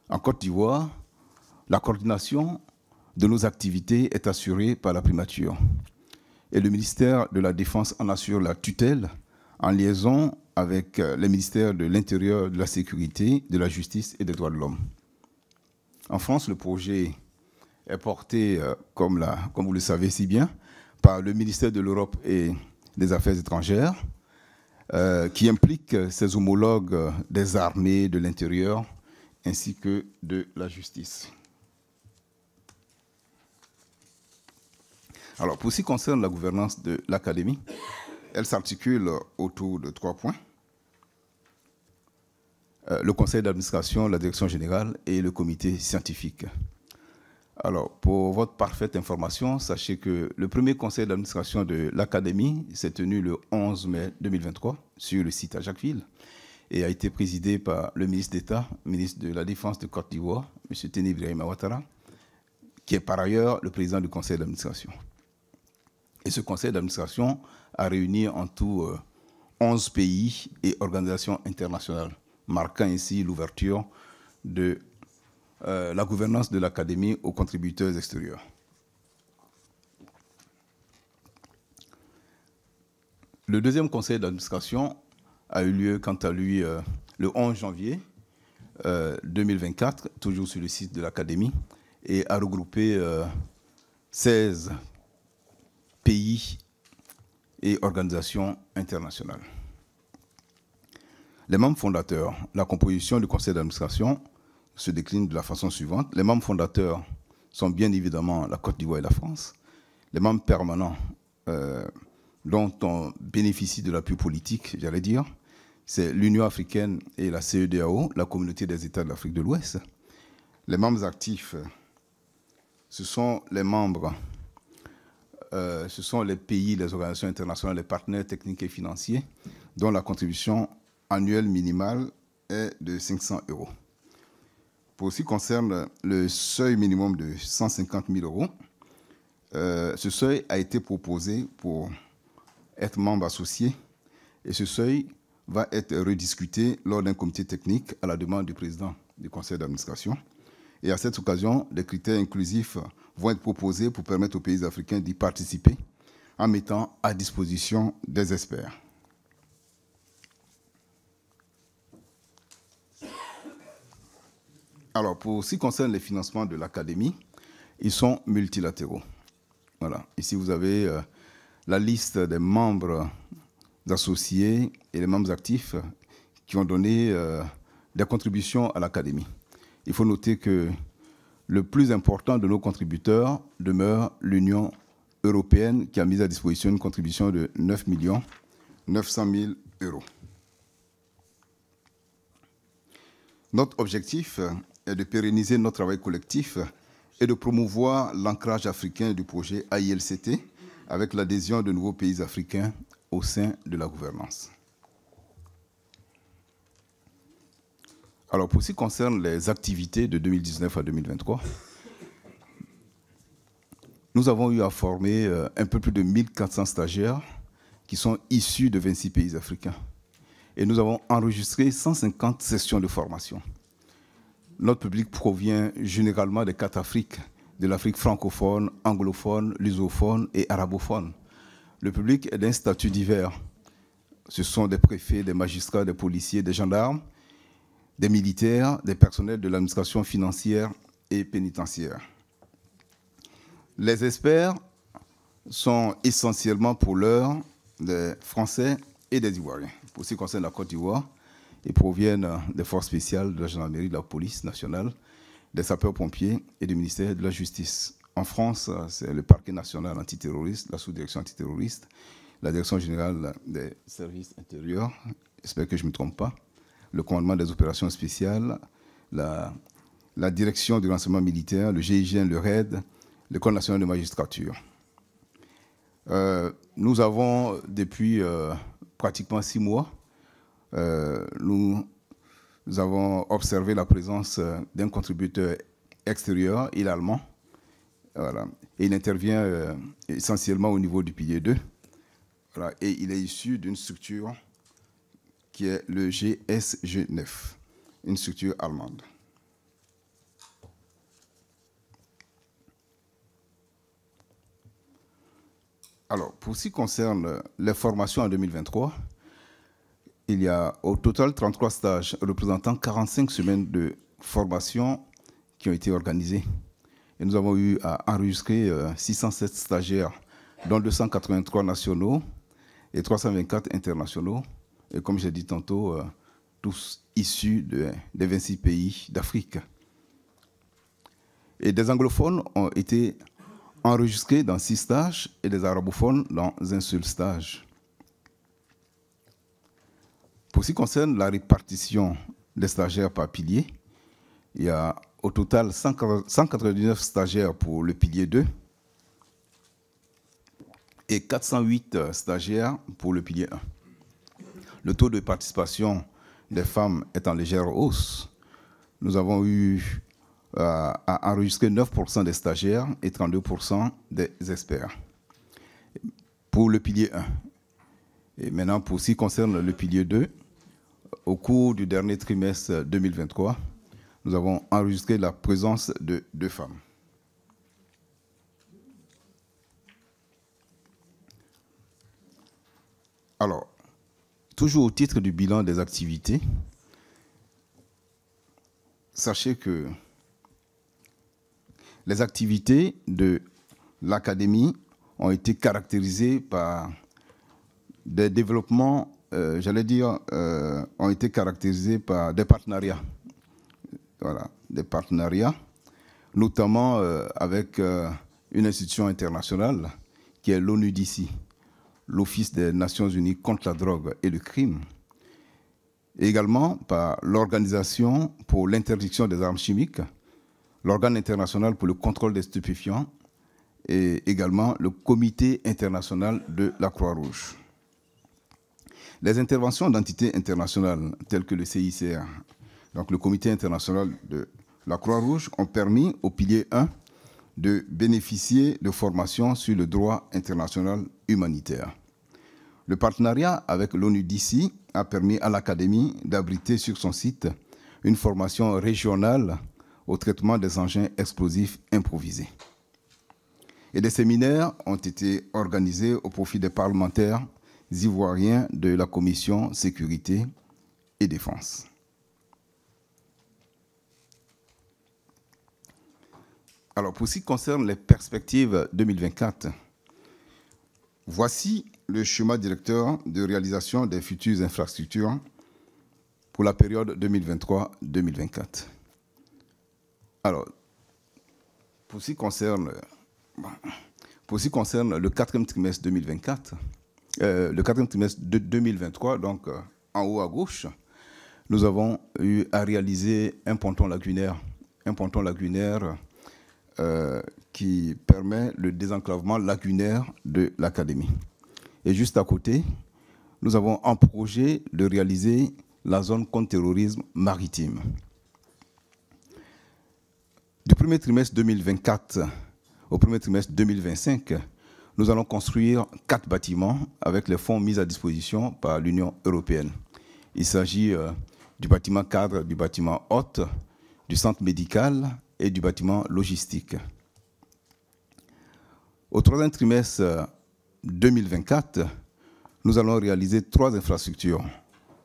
En Côte d'Ivoire, la coordination de nos activités est assurée par la primature. Et le ministère de la Défense en assure la tutelle en liaison avec les ministères de l'Intérieur, de la Sécurité, de la Justice et des Droits de l'Homme. En France, le projet est porté, comme vous le savez si bien, par le ministère de l'Europe et des Affaires étrangères, qui implique ses homologues des armées, de l'intérieur, ainsi que de la justice. Alors, pour ce qui concerne la gouvernance de l'Académie, elle s'articule autour de 3 points. Le conseil d'administration, la direction générale et le comité scientifique. Alors, pour votre parfaite information, sachez que le premier conseil d'administration de l'Académie s'est tenu le 11 mai 2023 sur le site à Jacquesville et a été présidé par le ministre d'État, ministre de la Défense de Côte d'Ivoire, M. Teni Ibrahima Ouattara, qui est par ailleurs le président du conseil d'administration. Et ce conseil d'administration a réuni en tout 11 pays et organisations internationales, marquant ainsi l'ouverture de la gouvernance de l'Académie aux contributeurs extérieurs. Le deuxième conseil d'administration a eu lieu, quant à lui, le 11 janvier 2024, toujours sur le site de l'Académie, et a regroupé 16 pays et organisations internationales. Les membres fondateurs, la composition du conseil d'administration se décline de la façon suivante. Les membres fondateurs sont bien évidemment la Côte d'Ivoire et la France. Les membres permanents dont on bénéficie de l'appui politique, j'allais dire, c'est l'Union africaine et la CEDEAO, la Communauté des États de l'Afrique de l'Ouest. Les membres actifs, ce sont les membres, ce sont les pays, les organisations internationales, les partenaires techniques et financiers, dont la contribution annuelle minimale est de 500 €. Pour ce qui concerne le seuil minimum de 150 000 €, ce seuil a été proposé pour être membre associé et ce seuil va être rediscuté lors d'un comité technique à la demande du président du conseil d'administration. Et à cette occasion, des critères inclusifs vont être proposés pour permettre aux pays africains d'y participer en mettant à disposition des experts. Alors, pour ce qui concerne les financements de l'Académie, ils sont multilatéraux. Voilà. Ici, vous avez la liste des membres associés et les membres actifs qui ont donné des contributions à l'Académie. Il faut noter que le plus important de nos contributeurs demeure l'Union européenne qui a mis à disposition une contribution de 9 900 000 €. Notre objectif est de pérenniser notre travail collectif et de promouvoir l'ancrage africain du projet AILCT avec l'adhésion de nouveaux pays africains au sein de la gouvernance. Alors, pour ce qui concerne les activités de 2019 à 2023, nous avons eu à former un peu plus de 1400 stagiaires qui sont issus de 26 pays africains. Et nous avons enregistré 150 sessions de formation. Notre public provient généralement des 4 Afriques, de l'Afrique francophone, anglophone, lusophone et arabophone. Le public est d'un statut divers. Ce sont des préfets, des magistrats, des policiers, des gendarmes, des militaires, des personnels de l'administration financière et pénitentiaire. Les experts sont essentiellement pour l'heure des Français et des Ivoiriens. Pour ce qui concerne la Côte d'Ivoire, ils proviennent des forces spéciales de la gendarmerie, de la police nationale, des sapeurs-pompiers et du ministère de la Justice. En France, c'est le parquet national antiterroriste, la sous-direction antiterroriste, la direction générale des services intérieurs, j'espère que je ne me trompe pas, le commandement des opérations spéciales, la direction du renseignement militaire, le GIGN, le RAID, l'École nationale de magistrature. Nous avons, depuis pratiquement 6 mois, nous avons observé la présence d'un contributeur extérieur, il est allemand. Voilà. Et il intervient essentiellement au niveau du pilier 2. Voilà. Et il est issu d'une structure qui est le GSG9, une structure allemande. Alors, pour ce qui concerne les formations en 2023, il y a au total 33 stages représentant 45 semaines de formation qui ont été organisées. Et nous avons eu à enregistrer 607 stagiaires, dont 283 nationaux et 324 internationaux. Et comme j'ai dit tantôt, tous issus des 26 pays d'Afrique. Et des anglophones ont été enregistrés dans 6 stages et des arabophones dans un seul stage. Pour ce qui concerne la répartition des stagiaires par pilier, il y a au total 199 stagiaires pour le pilier 2 et 408 stagiaires pour le pilier 1. Le taux de participation des femmes est en légère hausse. Nous avons eu à enregistrer 9% des stagiaires et 32% des experts pour le pilier 1. Et maintenant, pour ce qui concerne le pilier 2, au cours du dernier trimestre 2023, nous avons enregistré la présence de 2 femmes. Alors, toujours au titre du bilan des activités, sachez que les activités de l'Académie ont été caractérisées par des développements, ont été caractérisées par des partenariats. voilà, des partenariats, notamment avec une institution internationale qui est l'ONUDC, l'Office des Nations Unies contre la drogue et le crime, et également par l'Organisation pour l'interdiction des armes chimiques, l'Organe international pour le contrôle des stupéfiants et également le Comité international de la Croix-Rouge. Les interventions d'entités internationales telles que le CICR, donc le Comité international de la Croix-Rouge, ont permis au pilier 1 de bénéficier de formations sur le droit international humanitaire. Le partenariat avec l'ONUDC a permis à l'Académie d'abriter sur son site une formation régionale au traitement des engins explosifs improvisés. Et des séminaires ont été organisés au profit des parlementaires ivoiriens de la Commission Sécurité et Défense. Alors, pour ce qui concerne les perspectives 2024, voici le schéma directeur de réalisation des futures infrastructures pour la période 2023-2024. Alors, pour ce qui concerne le quatrième trimestre 2024, le quatrième trimestre de 2023, donc en haut à gauche, nous avons eu à réaliser un ponton lagunaire qui permet le désenclavement lagunaire de l'Académie. Et juste à côté, nous avons en projet de réaliser la zone contre terrorisme maritime. Du premier trimestre 2024 au premier trimestre 2025, nous allons construire 4 bâtiments avec les fonds mis à disposition par l'Union européenne. Il s'agit du bâtiment cadre, du bâtiment hôte, du centre médical et du bâtiment logistique. Au troisième trimestre 2024, nous allons réaliser 3 infrastructures,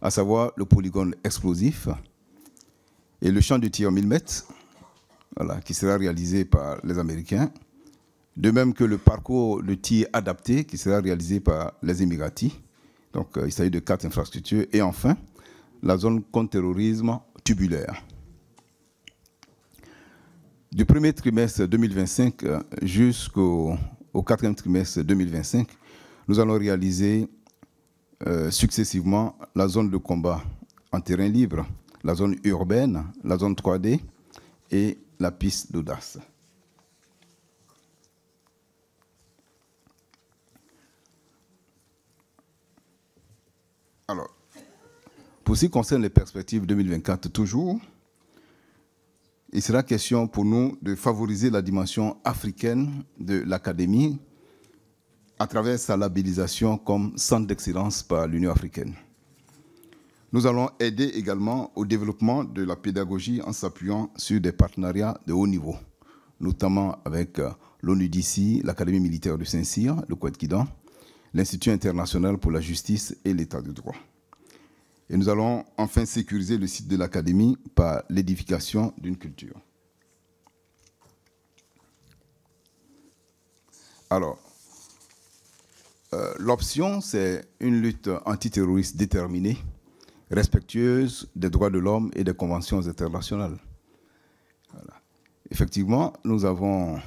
à savoir le polygone explosif et le champ de tir 1000 mètres, voilà, qui sera réalisé par les Américains, de même que le parcours de tir adapté qui sera réalisé par les Émiratis. Donc, il s'agit de 4 infrastructures. Et enfin, la zone contre terrorisme tubulaire. Du premier trimestre 2025 jusqu'au 4e trimestre 2025, nous allons réaliser successivement la zone de combat en terrain libre, la zone urbaine, la zone 3D et la piste d'audace. Alors, pour ce qui concerne les perspectives 2024 toujours, il sera question pour nous de favoriser la dimension africaine de l'Académie à travers sa labellisation comme centre d'excellence par l'Union africaine. Nous allons aider également au développement de la pédagogie en s'appuyant sur des partenariats de haut niveau, notamment avec l'ONUDC, l'Académie militaire de Saint-Cyr, le Kouet-Kidan, l'Institut international pour la justice et l'état de droit. Et nous allons enfin sécuriser le site de l'Académie par l'édification d'une culture. Alors, l'option, c'est une lutte antiterroriste déterminée, respectueuse des droits de l'homme et des conventions internationales. Voilà. Effectivement, nous avons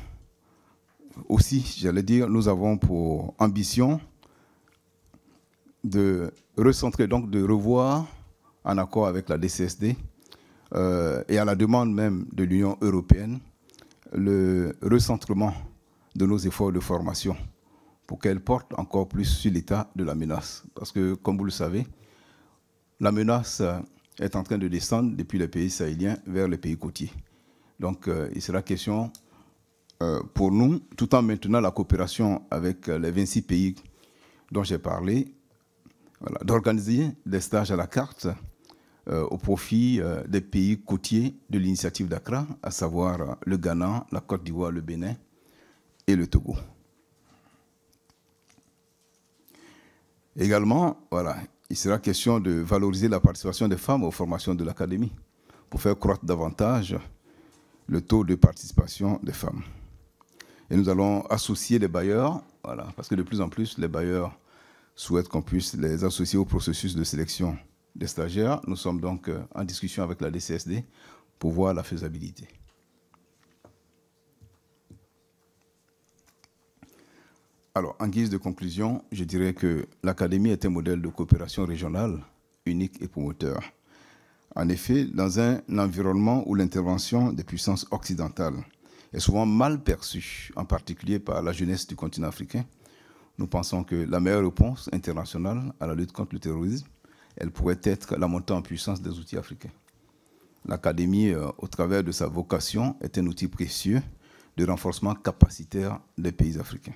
aussi, nous avons pour ambition de recentrer, donc de revoir, en accord avec la DCSD, et à la demande même de l'Union européenne, le recentrement de nos efforts de formation pour qu'elle porte encore plus sur l'état de la menace. Parce que, comme vous le savez, la menace est en train de descendre depuis les pays sahéliens vers les pays côtiers. Donc, il sera question pour nous, tout en maintenant la coopération avec les 26 pays dont j'ai parlé, voilà, d'organiser des stages à la carte au profit des pays côtiers de l'initiative d'Accra, à savoir le Ghana, la Côte d'Ivoire, le Bénin et le Togo. Également, voilà, il sera question de valoriser la participation des femmes aux formations de l'Académie pour faire croître davantage le taux de participation des femmes. Et nous allons associer les bailleurs, voilà, parce que de plus en plus, les bailleurs souhaitent qu'on puisse les associer au processus de sélection des stagiaires. Nous sommes donc en discussion avec la DCSD pour voir la faisabilité. Alors, en guise de conclusion, je dirais que l'Académie est un modèle de coopération régionale unique et promoteur. En effet, dans un environnement où l'intervention des puissances occidentales est souvent mal perçue, en particulier par la jeunesse du continent africain, nous pensons que la meilleure réponse internationale à la lutte contre le terrorisme, elle pourrait être la montée en puissance des outils africains. L'Académie, au travers de sa vocation, est un outil précieux de renforcement capacitaire des pays africains.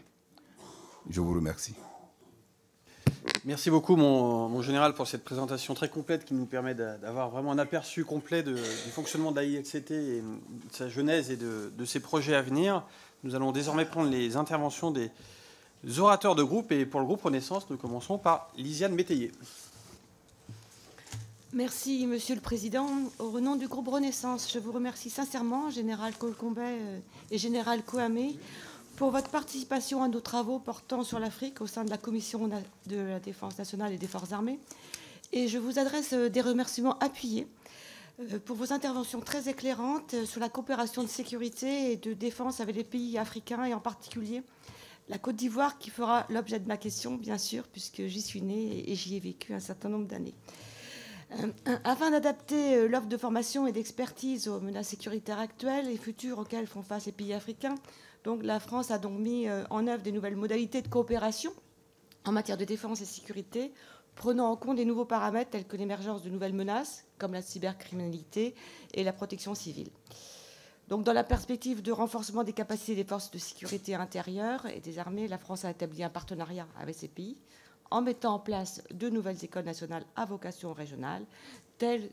Je vous remercie. Merci beaucoup, mon général, pour cette présentation très complète qui nous permet d'avoir vraiment un aperçu complet du fonctionnement de l'AIXT et de sa genèse et de ses projets à venir. Nous allons désormais prendre les interventions des orateurs de groupe. Et pour le groupe Renaissance, nous commençons par Lisiane Métayer. Merci, Monsieur le Président. Au nom du groupe Renaissance, je vous remercie sincèrement, Général Kolkombet et Général Kouamé, pour votre participation à nos travaux portant sur l'Afrique au sein de la Commission de la Défense nationale et des Forces armées. Et je vous adresse des remerciements appuyés pour vos interventions très éclairantes sur la coopération de sécurité et de défense avec les pays africains, et en particulier la Côte d'Ivoire, qui fera l'objet de ma question, bien sûr, puisque j'y suis née et j'y ai vécu un certain nombre d'années. Afin d'adapter l'offre de formation et d'expertise aux menaces sécuritaires actuelles et futures auxquelles font face les pays africains, donc, la France a donc mis en œuvre des nouvelles modalités de coopération en matière de défense et sécurité, prenant en compte des nouveaux paramètres tels que l'émergence de nouvelles menaces, comme la cybercriminalité et la protection civile. Donc, dans la perspective de renforcement des capacités des forces de sécurité intérieure et des armées, la France a établi un partenariat avec ces pays en mettant en place de nouvelles écoles nationales à vocation régionale, telle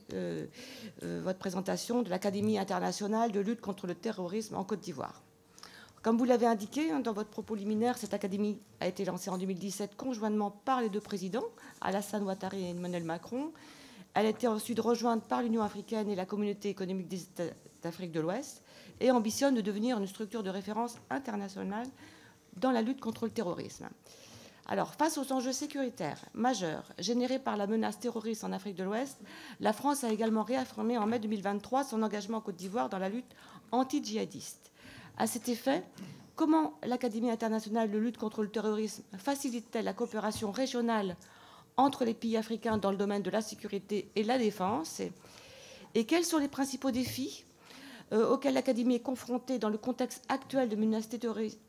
votre présentation de l'Académie internationale de lutte contre le terrorisme en Côte d'Ivoire. Comme vous l'avez indiqué dans votre propos liminaire, cette académie a été lancée en 2017 conjointement par les deux présidents, Alassane Ouattara et Emmanuel Macron. Elle a été ensuite rejointe par l'Union africaine et la Communauté économique des États d'Afrique de l'Ouest et ambitionne de devenir une structure de référence internationale dans la lutte contre le terrorisme. Alors, face aux enjeux sécuritaires majeurs générés par la menace terroriste en Afrique de l'Ouest, la France a également réaffirmé en mai 2023 son engagement en Côte d'Ivoire dans la lutte anti-djihadiste. À cet effet, comment l'Académie internationale de lutte contre le terrorisme facilite-t-elle la coopération régionale entre les pays africains dans le domaine de la sécurité et de la défense? Et quels sont les principaux défis auxquels l'Académie est confrontée dans le contexte actuel de menace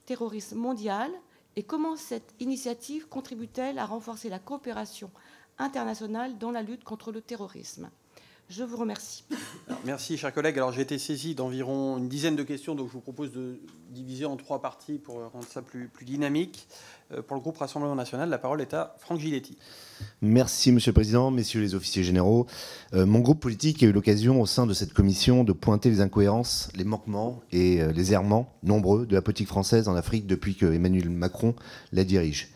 terroriste mondiale? Et comment cette initiative contribue-t-elle à renforcer la coopération internationale dans la lutte contre le terrorisme? Je vous remercie. Alors, merci, chers collègues. Alors, j'ai été saisi d'environ une dizaine de questions, donc je vous propose de diviser en 3 parties pour rendre ça plus dynamique. Pour le groupe Rassemblement national, la parole est à Franck Giletti. Merci, Monsieur le Président, messieurs les officiers généraux. Mon groupe politique a eu l'occasion, au sein de cette commission, de pointer les incohérences, les manquements et les errements nombreux de la politique française en Afrique depuis que Emmanuel Macron la dirige.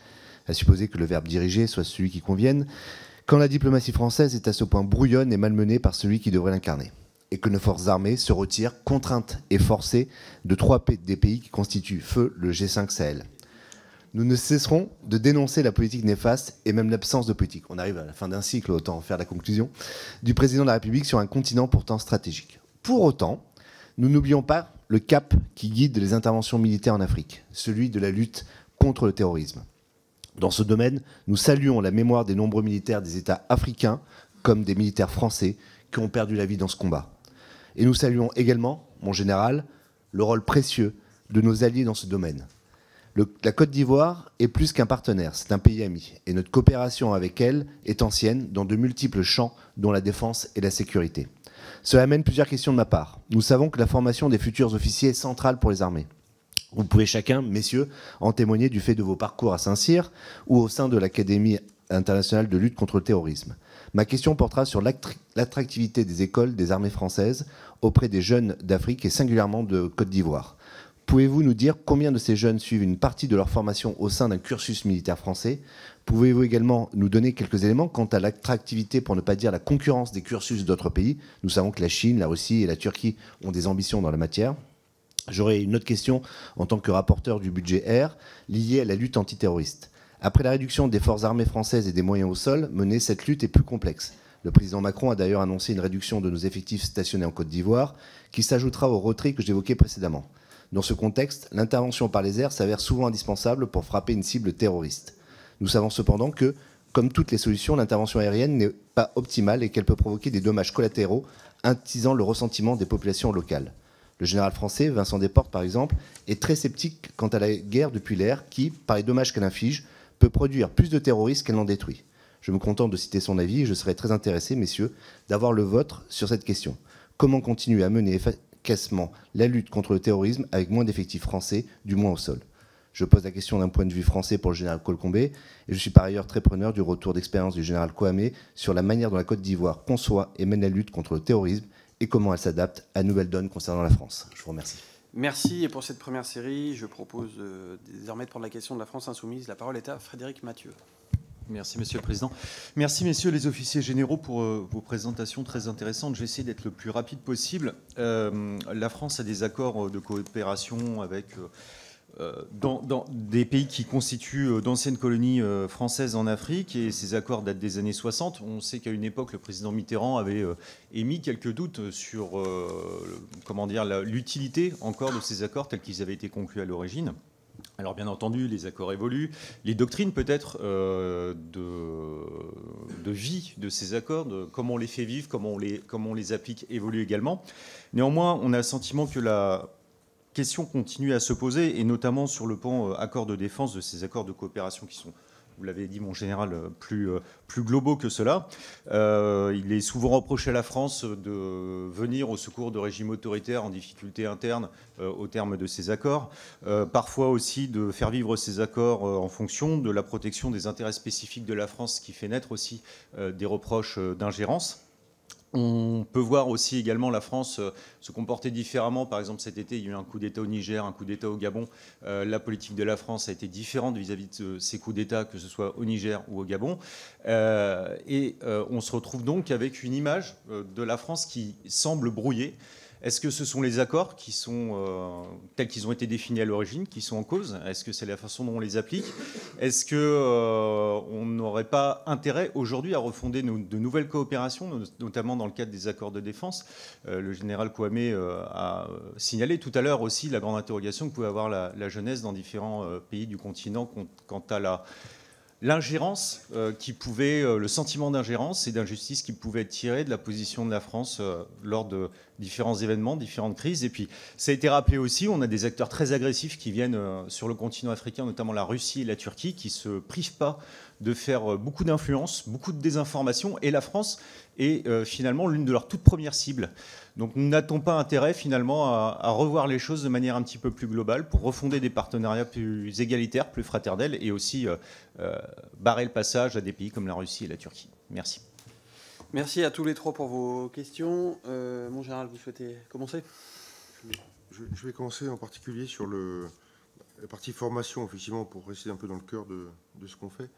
À supposer que le verbe diriger soit celui qui convienne, quand la diplomatie française est à ce point brouillonne et malmenée par celui qui devrait l'incarner, et que nos forces armées se retirent, contraintes et forcées, de 3 des pays qui constituent feu le G5 Sahel. Nous ne cesserons de dénoncer la politique néfaste et même l'absence de politique. On arrive à la fin d'un cycle, autant en faire la conclusion, du président de la République sur un continent pourtant stratégique. Pour autant, nous n'oublions pas le cap qui guide les interventions militaires en Afrique, celui de la lutte contre le terrorisme. Dans ce domaine, nous saluons la mémoire des nombreux militaires des États africains comme des militaires français qui ont perdu la vie dans ce combat. Et nous saluons également, mon général, le rôle précieux de nos alliés dans ce domaine. La Côte d'Ivoire est plus qu'un partenaire, c'est un pays ami. Et notre coopération avec elle est ancienne dans de multiples champs, dont la défense et la sécurité. Cela amène plusieurs questions de ma part. Nous savons que la formation des futurs officiers est centrale pour les armées. Vous pouvez chacun, messieurs, en témoigner du fait de vos parcours à Saint-Cyr ou au sein de l'Académie internationale de lutte contre le terrorisme. Ma question portera sur l'attractivité des écoles des armées françaises auprès des jeunes d'Afrique et singulièrement de Côte d'Ivoire. Pouvez-vous nous dire combien de ces jeunes suivent une partie de leur formation au sein d'un cursus militaire français? Pouvez-vous également nous donner quelques éléments quant à l'attractivité, pour ne pas dire la concurrence des cursus d'autres pays? Nous savons que la Chine, la Russie et la Turquie ont des ambitions dans la matière. J'aurais une autre question en tant que rapporteur du budget R, liée à la lutte antiterroriste. Après la réduction des forces armées françaises et des moyens au sol menée, cette lutte est plus complexe. Le président Macron a d'ailleurs annoncé une réduction de nos effectifs stationnés en Côte d'Ivoire, qui s'ajoutera au retrait que j'évoquais précédemment. Dans ce contexte, l'intervention par les airs s'avère souvent indispensable pour frapper une cible terroriste. Nous savons cependant que, comme toutes les solutions, l'intervention aérienne n'est pas optimale et qu'elle peut provoquer des dommages collatéraux, attisant le ressentiment des populations locales. Le général français, Vincent Desportes par exemple, est très sceptique quant à la guerre depuis l'air qui, par les dommages qu'elle inflige, peut produire plus de terroristes qu'elle n'en détruit. Je me contente de citer son avis et je serais très intéressé, messieurs, d'avoir le vôtre sur cette question. Comment continuer à mener efficacement la lutte contre le terrorisme avec moins d'effectifs français, du moins au sol? Je pose la question d'un point de vue français pour le général Colcombé, et je suis par ailleurs très preneur du retour d'expérience du général Kouamé sur la manière dont la Côte d'Ivoire conçoit et mène la lutte contre le terrorisme et comment elle s'adapte à nouvelle donne concernant la France. Je vous remercie. Merci. Et pour cette première série, je propose désormais de prendre la question de la France insoumise. La parole est à Frédéric Mathieu. Merci, Monsieur le Président. Merci, messieurs les officiers généraux, pour vos présentations très intéressantes. Je vais essayer d'être le plus rapide possible. La France a des accords de coopération avec dans des pays qui constituent d'anciennes colonies françaises en Afrique, et ces accords datent des années 60. On sait qu'à une époque, le président Mitterrand avait émis quelques doutes sur l'utilité encore de ces accords tels qu'ils avaient été conclus à l'origine. Alors bien entendu, les accords évoluent, les doctrines peut-être de vie de ces accords, de comment on les fait vivre, comment on les applique, évoluent également. Néanmoins, on a le sentiment que la question continue à se poser, et notamment sur le pan accord de défense de ces accords de coopération qui sont, vous l'avez dit mon général, plus globaux que cela. Il est souvent reproché à la France de venir au secours de régimes autoritaires en difficulté interne au terme de ces accords. Parfois aussi de faire vivre ces accords en fonction de la protection des intérêts spécifiques de la France, ce qui fait naître aussi des reproches d'ingérence. On peut voir aussi également la France se comporter différemment. Par exemple, cet été, il y a eu un coup d'État au Niger, un coup d'État au Gabon. La politique de la France a été différente vis-à-vis de ces coups d'État, que ce soit au Niger ou au Gabon. On se retrouve donc avec une image de la France qui semble brouillée. Est-ce que ce sont les accords qui sont tels qu'ils ont été définis à l'origine qui sont en cause? Est-ce que c'est la façon dont on les applique? Est-ce qu'on n'aurait pas intérêt aujourd'hui à refonder de nouvelles coopérations, notamment dans le cadre des accords de défense? Le général Kouamé a signalé tout à l'heure aussi la grande interrogation que pouvait avoir la jeunesse dans différents pays du continent quant à l'ingérence le sentiment d'ingérence et d'injustice qui pouvait être tiré de la position de la France lors de différents événements, différentes crises. Et puis, ça a été rappelé aussi, on a des acteurs très agressifs qui viennent sur le continent africain, notamment la Russie et la Turquie, qui ne se privent pas de faire beaucoup d'influence, beaucoup de désinformation. Et la France est finalement l'une de leurs toutes premières cibles. Donc nous n'avons pas intérêt finalement à revoir les choses de manière un petit peu plus globale pour refonder des partenariats plus égalitaires, plus fraternels, et aussi barrer le passage à des pays comme la Russie et la Turquie. Merci. Merci à tous les trois pour vos questions. Mon général, vous souhaitez commencer? Je vais commencer en particulier sur la partie formation, effectivement, pour rester un peu dans le cœur de ce qu'on fait.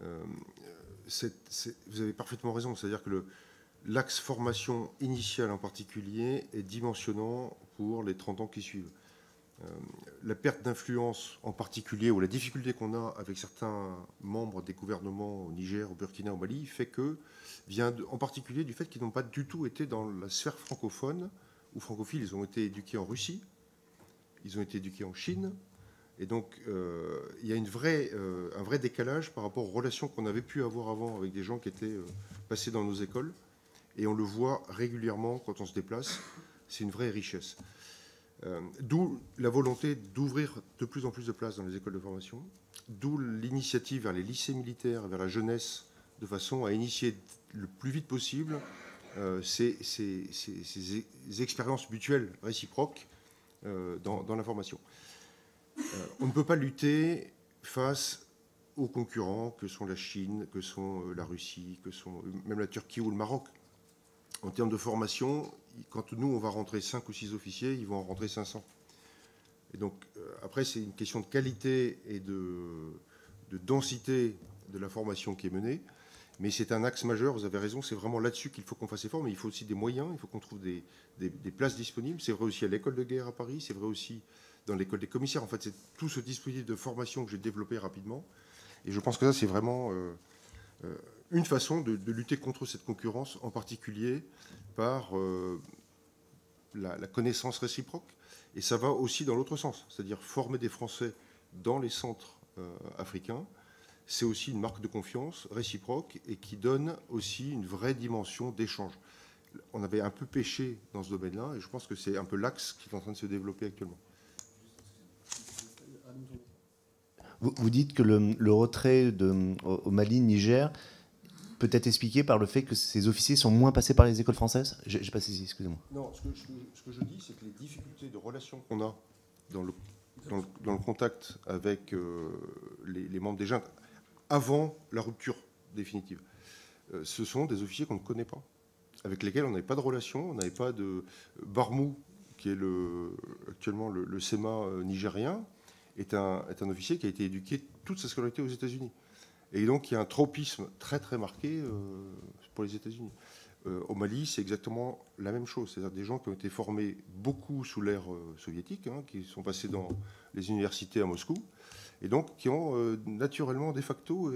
Vous avez parfaitement raison, c'est-à-dire que l'axe formation initiale en particulier est dimensionnant pour les 30 ans qui suivent. La perte d'influence en particulier, ou la difficulté qu'on a avec certains membres des gouvernements au Niger, au Burkina, au Mali, vient en particulier du fait qu'ils n'ont pas du tout été dans la sphère francophone ou francophile. Ils ont été éduqués en Russie, ils ont été éduqués en Chine, et donc il y a un vrai décalage par rapport aux relations qu'on avait pu avoir avant avec des gens qui étaient passés dans nos écoles. Et on le voit régulièrement quand on se déplace. C'est une vraie richesse. D'où la volonté d'ouvrir de plus en plus de places dans les écoles de formation, d'où l'initiative vers les lycées militaires, vers la jeunesse, de façon à initier le plus vite possible ces expériences mutuelles réciproques dans la formation. On ne peut pas lutter face aux concurrents que sont la Chine, que sont la Russie, que sont même la Turquie ou le Maroc. En termes de formation, quand nous, on va rentrer 5 ou 6 officiers, ils vont en rentrer 500. Et donc, après, c'est une question de qualité et de densité de la formation qui est menée. Mais c'est un axe majeur, vous avez raison, c'est vraiment là-dessus qu'il faut qu'on fasse effort. Mais il faut aussi des moyens, il faut qu'on trouve des places disponibles. C'est vrai aussi à l'école de guerre à Paris, c'est vrai aussi dans l'école des commissaires. En fait, c'est tout ce dispositif de formation que j'ai développé rapidement. Et je pense que ça, c'est vraiment une façon de lutter contre cette concurrence, en particulier par la connaissance réciproque. Et ça va aussi dans l'autre sens, c'est-à-dire former des Français dans les centres africains. C'est aussi une marque de confiance réciproque et qui donne aussi une vraie dimension d'échange. On avait un peu pêché dans ce domaine-là et je pense que c'est un peu l'axe qui est en train de se développer actuellement. Vous dites que le retrait au Mali, Niger, peut être expliqué par le fait que ces officiers sont moins passés par les écoles françaises? J'ai pas saisi, excusez-moi. Non, ce que je dis, c'est que les difficultés de relation qu'on a dans le contact avec les membres des juntes avant la rupture définitive, ce sont des officiers qu'on ne connaît pas, avec lesquels on n'avait pas de relation, on n'avait pas de... Barmou, qui est actuellement le SEMA nigérien, est un officier qui a été éduqué toute sa scolarité aux États-Unis. Et donc, il y a un tropisme très, très marqué pour les États-Unis. Au Mali, c'est exactement la même chose. C'est-à-dire des gens qui ont été formés beaucoup sous l'ère soviétique, qui sont passés dans les universités à Moscou, et donc qui ont naturellement, de facto,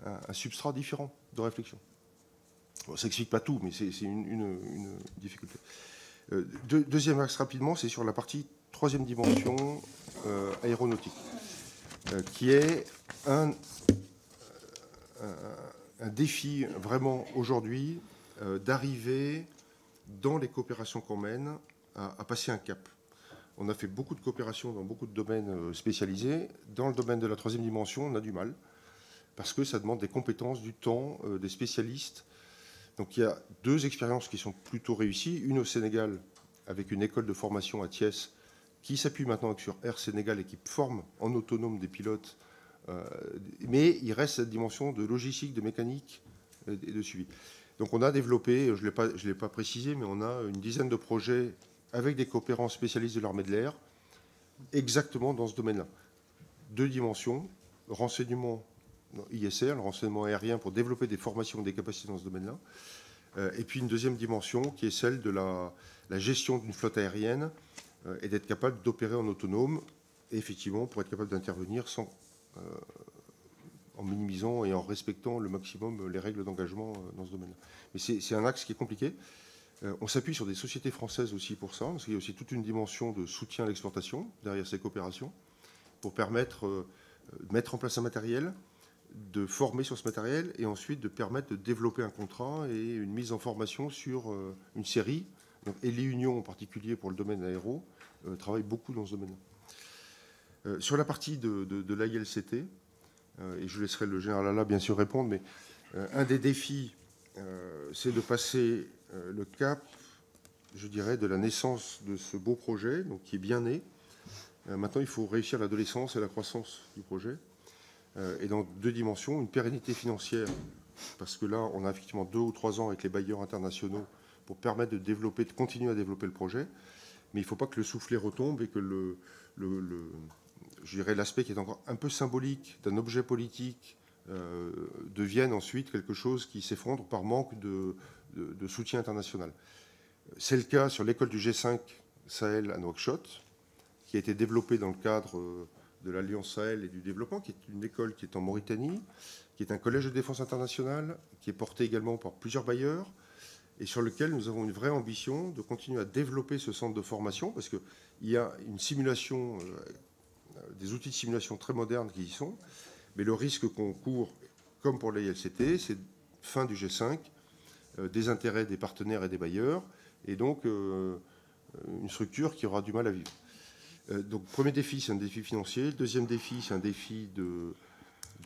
un substrat différent de réflexion. Bon, ça n'explique pas tout, mais c'est une difficulté. Deuxième axe, rapidement, c'est sur la partie troisième dimension aéronautique, qui est un défi vraiment aujourd'hui d'arriver dans les coopérations qu'on mène à passer un cap. On a fait beaucoup de coopérations dans beaucoup de domaines spécialisés. Dans le domaine de la troisième dimension, on a du mal, parce que ça demande des compétences, du temps, des spécialistes. Donc il y a deux expériences qui sont plutôt réussies. Une au Sénégal, avec une école de formation à Thiès, qui s'appuie maintenant sur Air Sénégal et qui forme en autonome des pilotes. Mais il reste cette dimension de logistique, de mécanique et de suivi. Donc on a développé, je ne l'ai pas précisé, mais on a une dizaine de projets avec des coopérants spécialistes de l'armée de l'air, exactement dans ce domaine-là. Deux dimensions, renseignement ISR, le renseignement aérien pour développer des formations, des capacités dans ce domaine-là, et puis une deuxième dimension qui est celle de la gestion d'une flotte aérienne et d'être capable d'opérer en autonome, et effectivement pour être capable d'intervenir en minimisant et en respectant le maximum les règles d'engagement dans ce domaine-là. Mais c'est un axe qui est compliqué. On s'appuie sur des sociétés françaises aussi pour ça, parce qu'il y a aussi toute une dimension de soutien à l'exportation derrière ces coopérations, pour permettre de mettre en place un matériel, de former sur ce matériel, et ensuite de permettre de développer un contrat et une mise en formation sur une série. Donc, et les unions en particulier pour le domaine aéro travaillent beaucoup dans ce domaine-là. Sur la partie de l'AILCT, et je laisserai le général Alla bien sûr répondre, mais un des défis, c'est de passer le cap, je dirais, de la naissance de ce beau projet, donc qui est bien né. Maintenant, il faut réussir l'adolescence et la croissance du projet. Et dans deux dimensions, une pérennité financière, parce que là, on a effectivement 2 ou 3 ans avec les bailleurs internationaux pour permettre de développer, de continuer à développer le projet. Mais il ne faut pas que le soufflet retombe et que je dirais l'aspect qui est encore un peu symbolique d'un objet politique devienne ensuite quelque chose qui s'effondre par manque de soutien international. C'est le cas sur l'école du G5 Sahel à Nouakchott, qui a été développée dans le cadre de l'Alliance Sahel et du développement, qui est une école qui est en Mauritanie, qui est un collège de défense internationale, qui est porté également par plusieurs bailleurs, et sur lequel nous avons une vraie ambition de continuer à développer ce centre de formation, parce qu'il y a une simulation, des outils de simulation très modernes qui y sont, mais le risque qu'on court, comme pour l'AILCT, c'est fin du G5, des intérêts des partenaires et des bailleurs, et donc une structure qui aura du mal à vivre. Donc, premier défi, c'est un défi financier. Le deuxième défi, c'est un défi de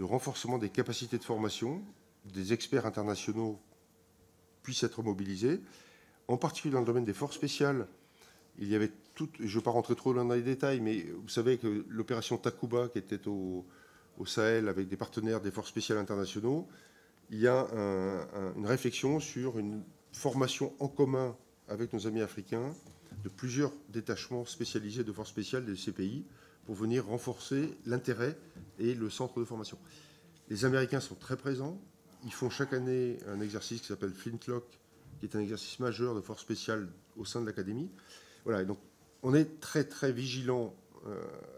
renforcement des capacités de formation. Des experts internationaux puissent être mobilisés. En particulier dans le domaine des forces spéciales, il y avait tout, je ne vais pas rentrer trop dans les détails, mais vous savez que l'opération Takuba, qui était au Sahel avec des partenaires des forces spéciales internationaux, il y a une réflexion sur une formation en commun avec nos amis africains de plusieurs détachements spécialisés de forces spéciales de ces pays pour venir renforcer l'intérêt et le centre de formation. Les Américains sont très présents. Ils font chaque année un exercice qui s'appelle Flintlock, qui est un exercice majeur de forces spéciales au sein de l'académie. Voilà, et donc on est très très vigilants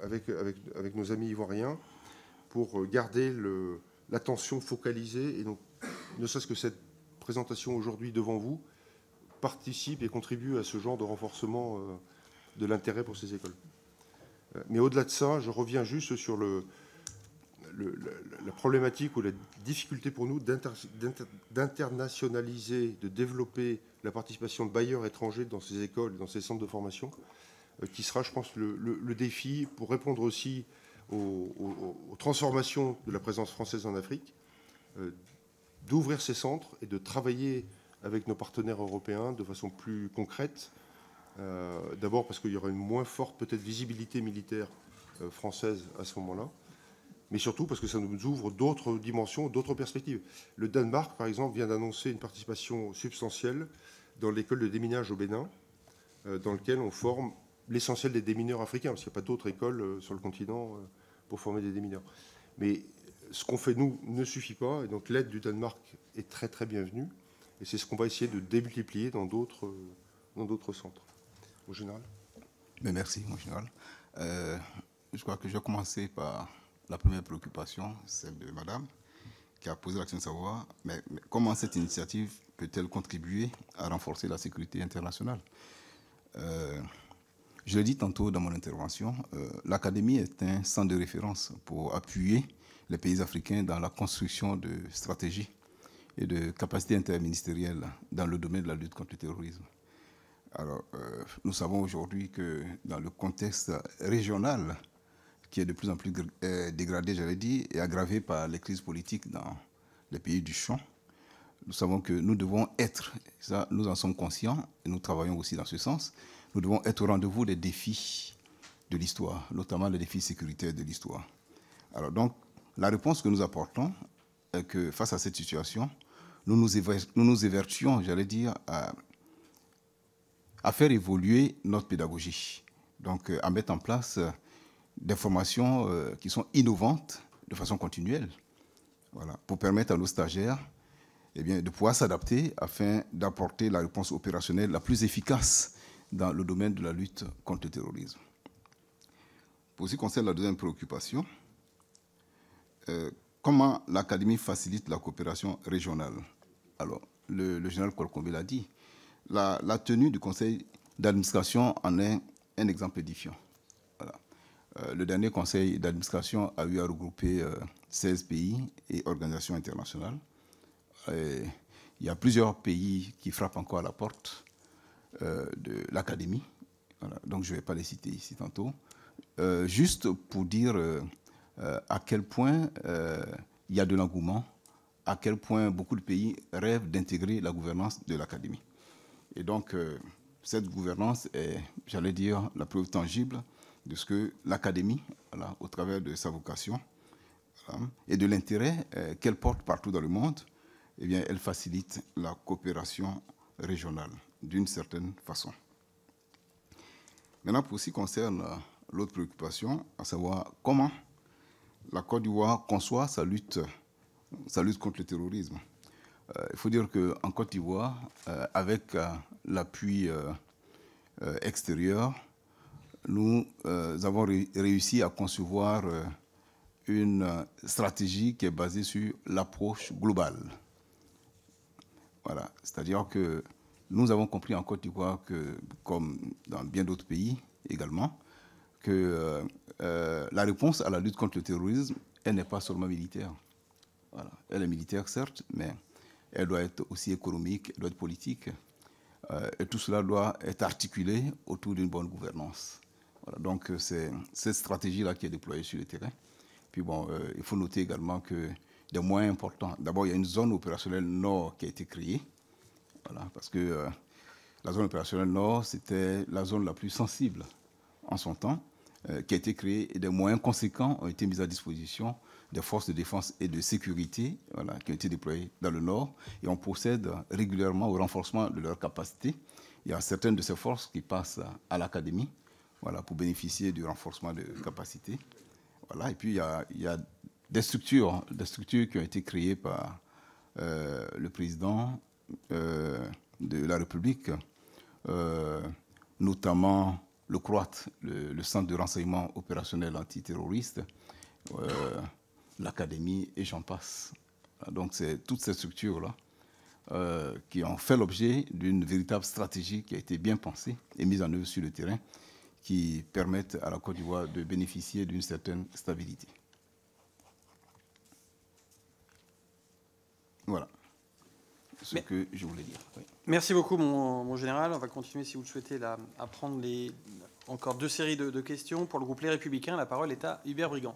avec nos amis ivoiriens pour garder l'attention focalisée. Et donc ne serait-ce que cette présentation aujourd'hui devant vous participe et contribue à ce genre de renforcement de l'intérêt pour ces écoles. Mais au-delà de ça, je reviens juste sur la problématique ou la difficulté pour nous d'internationaliser, de développer la participation de bailleurs étrangers dans ces écoles, dans ces centres de formation, qui sera, je pense, le défi pour répondre aussi aux transformations de la présence française en Afrique, d'ouvrir ces centres et de travailler avec nos partenaires européens de façon plus concrète. D'abord parce qu'il y aura une moins forte peut-être visibilité militaire française à ce moment-là, mais surtout parce que ça nous ouvre d'autres dimensions, d'autres perspectives. Le Danemark, par exemple, vient d'annoncer une participation substantielle dans l'école de déminage au Bénin, dans laquelle on forme l'essentiel des démineurs africains, parce qu'il n'y a pas d'autres écoles sur le continent pour former des démineurs. Mais ce qu'on fait, nous, ne suffit pas, et donc l'aide du Danemark est très très bienvenue, et c'est ce qu'on va essayer de démultiplier dans d'autres centres. Au général. Mais merci, mon général. Je crois que je vais commencer par la première préoccupation, celle de madame, qui a posé l'action de savoir mais comment cette initiative peut-elle contribuer à renforcer la sécurité internationale. Je l'ai dit tantôt dans mon intervention, l'Académie est un centre de référence pour appuyer les pays africains dans la construction de stratégies et de capacités interministérielles dans le domaine de la lutte contre le terrorisme. Alors, nous savons aujourd'hui que dans le contexte régional, qui est de plus en plus dégradé, j'allais dire, et aggravé par les crises politiques dans les pays du champ, nous savons que nous devons être, ça, nous en sommes conscients, et nous travaillons aussi dans ce sens, nous devons être au rendez-vous des défis de l'histoire, notamment les défis sécuritaires de l'histoire. Alors donc, la réponse que nous apportons est que face à cette situation, nous nous évertuons, j'allais dire, à faire évoluer notre pédagogie. Donc, à mettre en place des formations qui sont innovantes de façon continuelle, voilà, pour permettre à nos stagiaires de pouvoir s'adapter afin d'apporter la réponse opérationnelle la plus efficace dans le domaine de la lutte contre le terrorisme. Pour ce qui concerne la deuxième préoccupation, comment l'Académie facilite la coopération régionale? Alors, le général Kolkombe l'a dit, la tenue du conseil d'administration en est un exemple édifiant. Voilà. Le dernier conseil d'administration a eu à regrouper 16 pays et organisations internationales. Et il y a plusieurs pays qui frappent encore à la porte de l'Académie. Voilà. Donc je ne vais pas les citer ici tantôt. Juste pour dire à quel point il y a de l'engouement, à quel point beaucoup de pays rêvent d'intégrer la gouvernance de l'Académie. Et donc, cette gouvernance est, j'allais dire, la preuve tangible de ce que l'Académie, voilà, au travers de sa vocation, voilà, et de l'intérêt qu'elle porte partout dans le monde, eh bien, elle facilite la coopération régionale, d'une certaine façon. Maintenant, pour ce qui concerne l'autre préoccupation, à savoir comment la Côte d'Ivoire conçoit sa lutte contre le terrorisme. Il faut dire qu'en Côte d'Ivoire, avec l'appui extérieur, nous avons réussi à concevoir une stratégie qui est basée sur l'approche globale. Voilà. C'est-à-dire que nous avons compris en Côte d'Ivoire, que, comme dans bien d'autres pays également, que la réponse à la lutte contre le terrorisme, elle n'est pas seulement militaire. Voilà. Elle est militaire, certes, mais elle doit être aussi économique, elle doit être politique. Et tout cela doit être articulé autour d'une bonne gouvernance. Voilà. Donc, c'est cette stratégie-là qui est déployée sur le terrain. Puis bon, il faut noter également que des moyens importants. D'abord, il y a une zone opérationnelle nord qui a été créée. Voilà, parce que la zone opérationnelle nord, c'était la zone la plus sensible en son temps, qui a été créée, et des moyens conséquents ont été mis à disposition des forces de défense et de sécurité, voilà, qui ont été déployées dans le nord, et on procède régulièrement au renforcement de leurs capacités. Il y a certaines de ces forces qui passent à l'Académie, voilà, pour bénéficier du renforcement de capacités. Voilà, et puis il y a des structures qui ont été créées par le président de la République, notamment le CROAT, le Centre de renseignement opérationnel antiterroriste, l'Académie, et j'en passe. Donc c'est toutes ces structures-là qui ont fait l'objet d'une véritable stratégie qui a été bien pensée et mise en œuvre sur le terrain, qui permettent à la Côte d'Ivoire de bénéficier d'une certaine stabilité. Voilà ce que je voulais dire. Oui. Merci beaucoup, mon général. On va continuer, si vous le souhaitez, là, à prendre encore 2 séries de questions. Pour le groupe Les Républicains, la parole est à Hubert Brigand.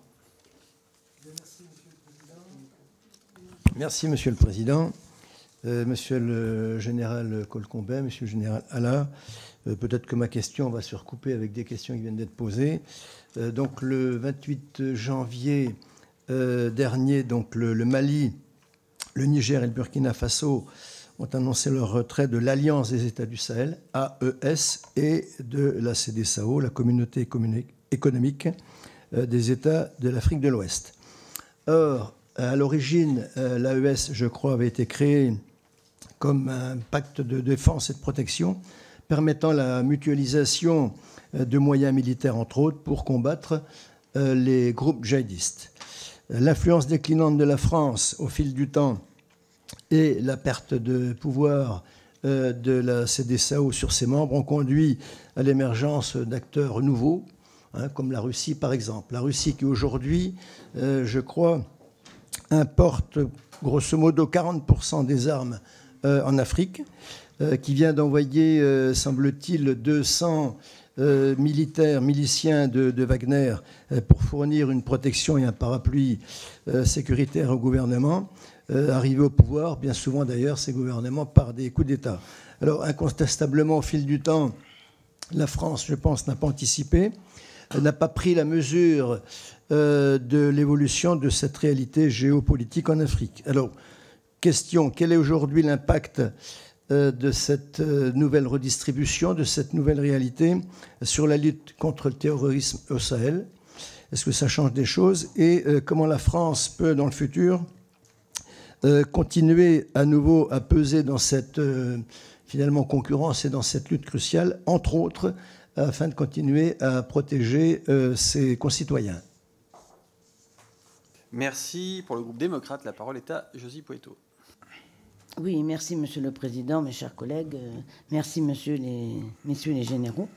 Merci, Monsieur le Président. Monsieur le général Colcombet, Monsieur le général Alla, peut-être que ma question va se recouper avec des questions qui viennent d'être posées. Donc, le 28 janvier dernier, donc le Mali, le Niger et le Burkina Faso ont annoncé leur retrait de l'Alliance des États du Sahel, AES, et de la CEDEAO, la Communauté économique des États de l'Afrique de l'Ouest. Or, à l'origine, l'AES, je crois, avait été créée comme un pacte de défense et de protection permettant la mutualisation de moyens militaires, entre autres, pour combattre les groupes djihadistes. L'influence déclinante de la France au fil du temps et la perte de pouvoir de la CEDEAO sur ses membres ont conduit à l'émergence d'acteurs nouveaux, comme la Russie par exemple. La Russie qui aujourd'hui, je crois, importe grosso modo 40% des armes en Afrique, qui vient d'envoyer, semble-t-il, 200 miliciens de Wagner pour fournir une protection et un parapluie sécuritaire au gouvernement, arrivé au pouvoir, bien souvent d'ailleurs, ces gouvernements par des coups d'État. Alors incontestablement, au fil du temps, la France, je pense, n'a pas anticipé, n'a pas pris la mesure de l'évolution de cette réalité géopolitique en Afrique. Alors, question, quel est aujourd'hui l'impact de cette nouvelle redistribution, de cette nouvelle réalité sur la lutte contre le terrorisme au Sahel? Est-ce que ça change des choses? Et comment la France peut, dans le futur, continuer à nouveau à peser dans cette finalement concurrence et dans cette lutte cruciale, entre autres, afin de continuer à protéger ses concitoyens? Merci. Pour le groupe démocrate, la parole est à Josie Poeto. Oui, merci Monsieur le Président, mes chers collègues. Merci messieurs les généraux.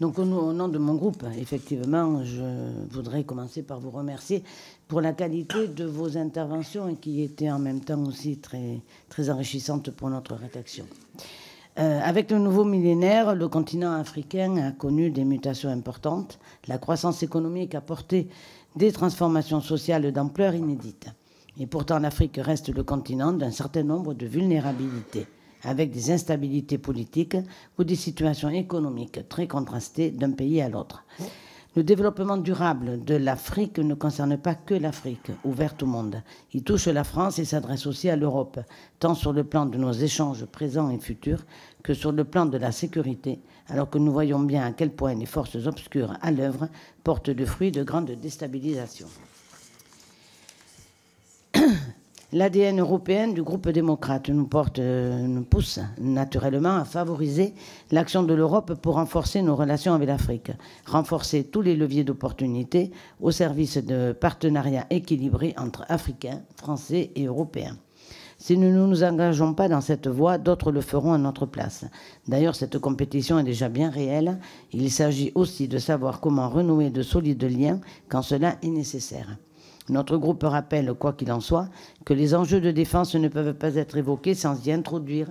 Donc au nom de mon groupe, effectivement, je voudrais commencer par vous remercier pour la qualité de vos interventions et qui étaient en même temps aussi très, très enrichissantes pour notre rédaction. Avec le nouveau millénaire, le continent africain a connu des mutations importantes. La croissance économique a porté des transformations sociales d'ampleur inédite. Et pourtant, l'Afrique reste le continent d'un certain nombre de vulnérabilités, avec des instabilités politiques ou des situations économiques très contrastées d'un pays à l'autre. Le développement durable de l'Afrique ne concerne pas que l'Afrique, ouverte au monde. Il touche la France et s'adresse aussi à l'Europe, tant sur le plan de nos échanges présents et futurs que sur le plan de la sécurité, alors que nous voyons bien à quel point les forces obscures à l'œuvre portent le fruit de grandes déstabilisations. L'ADN européen du groupe démocrate nous pousse naturellement à favoriser l'action de l'Europe pour renforcer nos relations avec l'Afrique, renforcer tous les leviers d'opportunité au service de partenariats équilibrés entre Africains, Français et Européens. Si nous ne nous engageons pas dans cette voie, d'autres le feront à notre place. D'ailleurs, cette compétition est déjà bien réelle. Il s'agit aussi de savoir comment renouer de solides liens quand cela est nécessaire. Notre groupe rappelle, quoi qu'il en soit, que les enjeux de défense ne peuvent pas être évoqués sans y introduire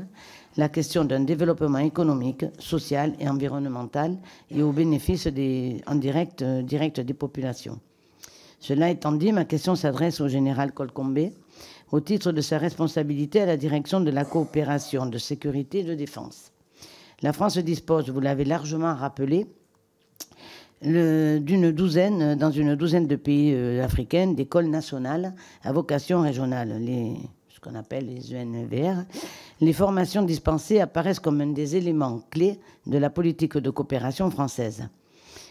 la question d'un développement économique, social et environnemental et au bénéfice direct des populations. Cela étant dit, ma question s'adresse au général Colcombet au titre de sa responsabilité à la direction de la coopération de sécurité et de défense. La France dispose, vous l'avez largement rappelé, dans une douzaine de pays africains, d'écoles nationales à vocation régionale, ce qu'on appelle les ENVR. Les formations dispensées apparaissent comme un des éléments clés de la politique de coopération française.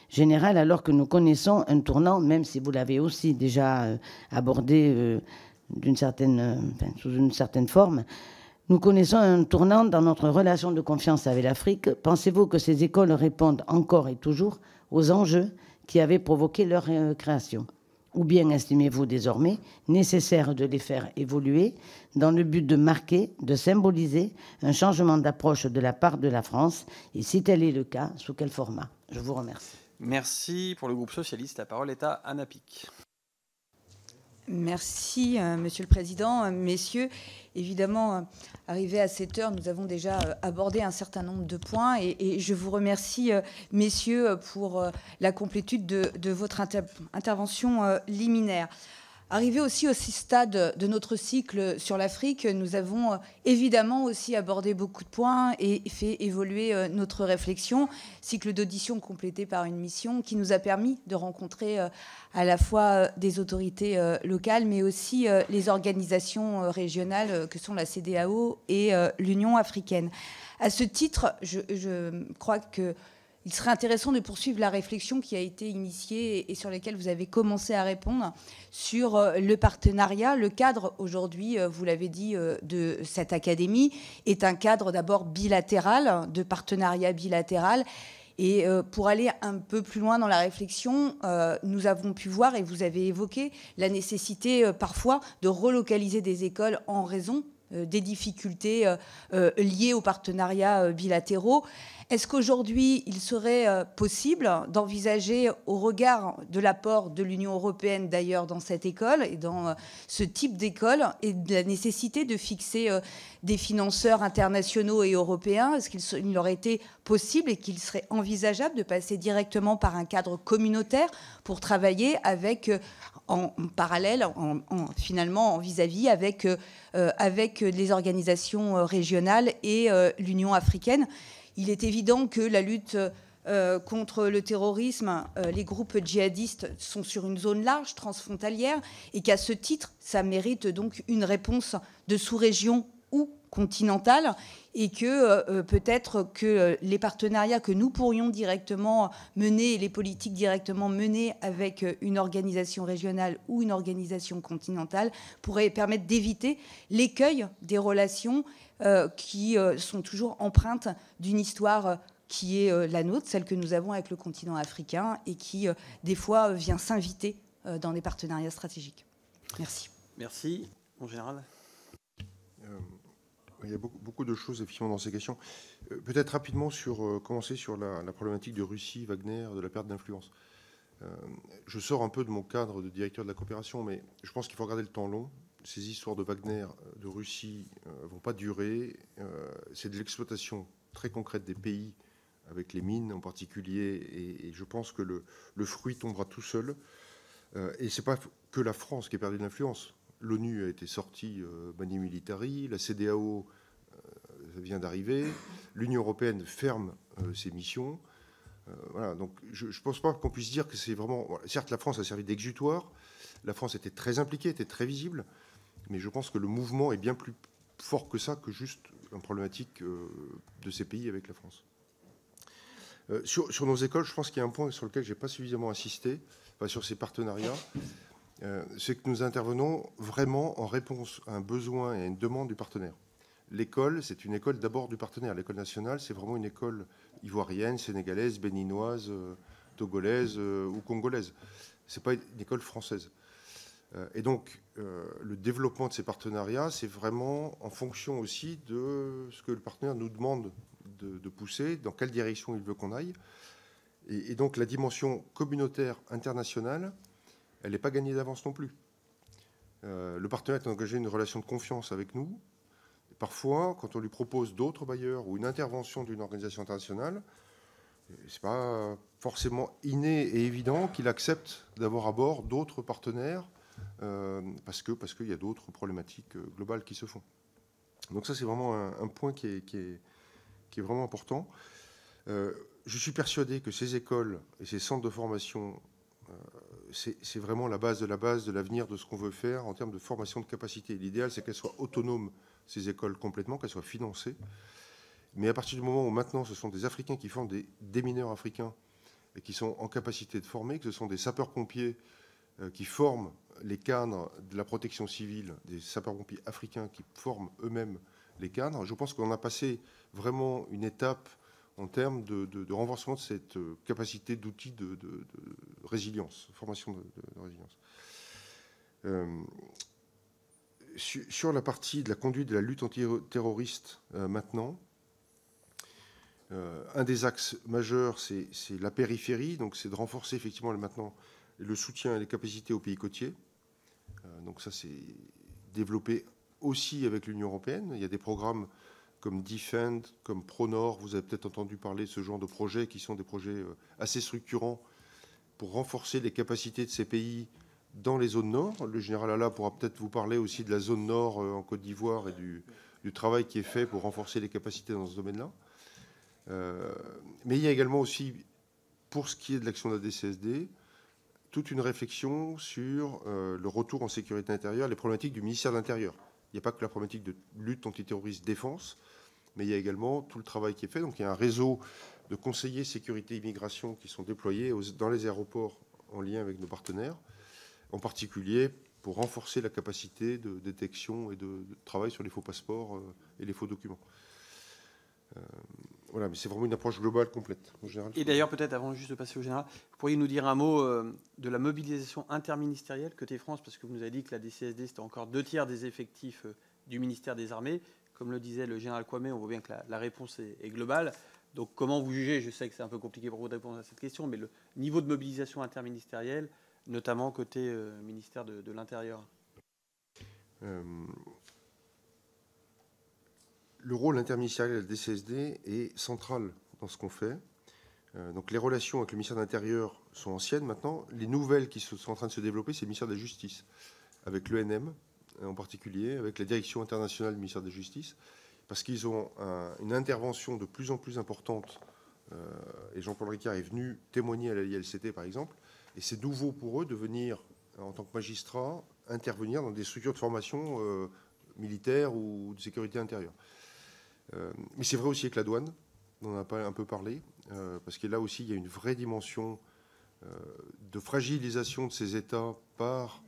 Général, alors que nous connaissons un tournant, même si vous l'avez aussi déjà abordé sous une certaine forme, nous connaissons un tournant dans notre relation de confiance avec l'Afrique. Pensez-vous que ces écoles répondent encore et toujours aux enjeux qui avaient provoqué leur création? ou bien estimez-vous désormais nécessaire de les faire évoluer dans le but de marquer, de symboliser un changement d'approche de la part de la France, et si tel est le cas, sous quel format? Je vous remercie. Merci. Pour le groupe socialiste, la parole est à Anna Pic. Merci, Monsieur le Président. Messieurs, évidemment, arrivé à cette heure, nous avons déjà abordé un certain nombre de points et je vous remercie, messieurs, pour la complétude de votre intervention liminaire. Arrivé aussi au stade de notre cycle sur l'Afrique, nous avons évidemment aussi abordé beaucoup de points et fait évoluer notre réflexion. Cycle d'audition complété par une mission qui nous a permis de rencontrer à la fois des autorités locales, mais aussi les organisations régionales que sont la CEDEAO et l'Union africaine. À ce titre, je crois que il serait intéressant de poursuivre la réflexion qui a été initiée et sur laquelle vous avez commencé à répondre sur le partenariat. Le cadre aujourd'hui, vous l'avez dit, de cette académie est un cadre d'abord bilatéral, de partenariat bilatéral. Et pour aller un peu plus loin dans la réflexion, nous avons pu voir, et vous avez évoqué, la nécessité parfois de relocaliser des écoles en raison des difficultés liées aux partenariats bilatéraux. Est-ce qu'aujourd'hui, il serait possible d'envisager, au regard de l'apport de l'Union européenne d'ailleurs dans cette école et dans ce type d'école, et de la nécessité de fixer des financeurs internationaux et européens, est-ce qu'il aurait été possible et qu'il serait envisageable de passer directement par un cadre communautaire pour travailler avec, en parallèle, finalement, en vis-à-vis avec les organisations régionales et l'Union africaine? Il est évident que la lutte contre le terrorisme, les groupes djihadistes sont sur une zone large, transfrontalière, et qu'à ce titre, ça mérite donc une réponse de sous-région ou continentale, et que peut-être que les partenariats que nous pourrions directement mener, les politiques directement menées avec une organisation régionale ou une organisation continentale, pourraient permettre d'éviter l'écueil des relations qui sont toujours empreintes d'une histoire qui est la nôtre, celle que nous avons avec le continent africain, et qui, des fois, vient s'inviter dans des partenariats stratégiques. Merci. Merci. Mon général. Il y a beaucoup de choses, effectivement, dans ces questions. Peut-être rapidement commencer sur la problématique de Russie, Wagner, de la perte d'influence. Je sors un peu de mon cadre de directeur de la coopération, mais je pense qu'il faut regarder le temps long. Ces histoires de Wagner, de Russie, ne vont pas durer. C'est de l'exploitation très concrète des pays, avec les mines en particulier, et je pense que le fruit tombera tout seul. Et ce n'est pas que la France qui a perdu de l'influence. L'ONU a été sortie Mani Militari, la CEDEAO vient d'arriver, l'Union européenne ferme ses missions. Voilà, donc je ne pense pas qu'on puisse dire que c'est vraiment... Certes, la France a servi d'exutoire, la France était très impliquée, était très visible, mais je pense que le mouvement est bien plus fort que ça, que juste une problématique de ces pays avec la France. Sur nos écoles, je pense qu'il y a un point sur lequel je n'ai pas suffisamment insisté, sur ces partenariats, c'est que nous intervenons vraiment en réponse à un besoin et à une demande du partenaire. L'école, c'est une école d'abord du partenaire. L'école nationale, c'est vraiment une école ivoirienne, sénégalaise, béninoise, togolaise ou congolaise. Ce n'est pas une école française. Et donc, le développement de ces partenariats, c'est vraiment en fonction aussi de ce que le partenaire nous demande de pousser, dans quelle direction il veut qu'on aille. Et donc, la dimension communautaire internationale, elle n'est pas gagnée d'avance non plus. Le partenaire est engagé une relation de confiance avec nous. Et parfois, quand on lui propose d'autres bailleurs ou une intervention d'une organisation internationale, ce n'est pas forcément inné et évident qu'il accepte d'avoir à bord d'autres partenaires parce qu'il y a d'autres problématiques globales qui se font. Donc ça, c'est vraiment un point qui est vraiment important. Je suis persuadé que ces écoles et ces centres de formation, c'est vraiment la base de l'avenir de ce qu'on veut faire en termes de formation de capacité. L'idéal, c'est qu'elles soient autonomes, ces écoles, complètement, qu'elles soient financées. Mais à partir du moment où maintenant, ce sont des Africains qui forment des mineurs africains et qui sont en capacité de former, que ce sont des sapeurs-pompiers qui forment les cadres de la protection civile, des sapeurs-pompiers africains qui forment eux-mêmes les cadres, je pense qu'on a passé vraiment une étape en termes de renforcement de cette capacité d'outils de résilience, formation de résilience. Sur la partie de la conduite de la lutte antiterroriste maintenant, un des axes majeurs, c'est la périphérie, donc c'est de renforcer effectivement maintenant le soutien et les capacités aux pays côtiers. Donc ça, c'est développé aussi avec l'Union européenne. Il y a des programmes comme Defend, comme ProNord, vous avez peut-être entendu parler de ce genre de projets qui sont des projets assez structurants pour renforcer les capacités de ces pays dans les zones nord. Le général Alla pourra peut-être vous parler aussi de la zone nord en Côte d'Ivoire et du travail qui est fait pour renforcer les capacités dans ce domaine-là. Mais il y a également aussi, pour ce qui est de l'action de la DCSD, toute une réflexion sur le retour en sécurité intérieure, les problématiques du ministère de l'Intérieur. Il n'y a pas que la problématique de lutte antiterroriste défense, mais il y a également tout le travail qui est fait. Donc il y a un réseau de conseillers sécurité immigration qui sont déployés dans les aéroports en lien avec nos partenaires, en particulier pour renforcer la capacité de détection et de travail sur les faux passeports et les faux documents. Voilà, mais c'est vraiment une approche globale, complète. En général, et d'ailleurs, peut-être, avant juste de passer au général, vous pourriez nous dire un mot de la mobilisation interministérielle côté France, parce que vous nous avez dit que la DCSD, c'était encore 2/3 des effectifs du ministère des Armées. Comme le disait le général Kwame, on voit bien que la réponse est globale. Donc, comment vous jugez, je sais que c'est un peu compliqué pour vous de répondre à cette question, mais le niveau de mobilisation interministérielle, notamment côté ministère de l'Intérieur? Le rôle interministériel de la DCSD est central dans ce qu'on fait. Donc les relations avec le ministère de l'Intérieur sont anciennes maintenant. Les nouvelles qui sont en train de se développer, c'est le ministère de la Justice, avec l'ENM en particulier, avec la direction internationale du ministère de la Justice, parce qu'ils ont une intervention de plus en plus importante. Et Jean-Paul Ricard est venu témoigner à la ILCT, par exemple. Et c'est nouveau pour eux de venir, en tant que magistrat, intervenir dans des structures de formation militaire ou de sécurité intérieure. Mais c'est vrai aussi avec la douane, on en a un peu parlé, parce que là aussi, il y a une vraie dimension de fragilisation de ces États par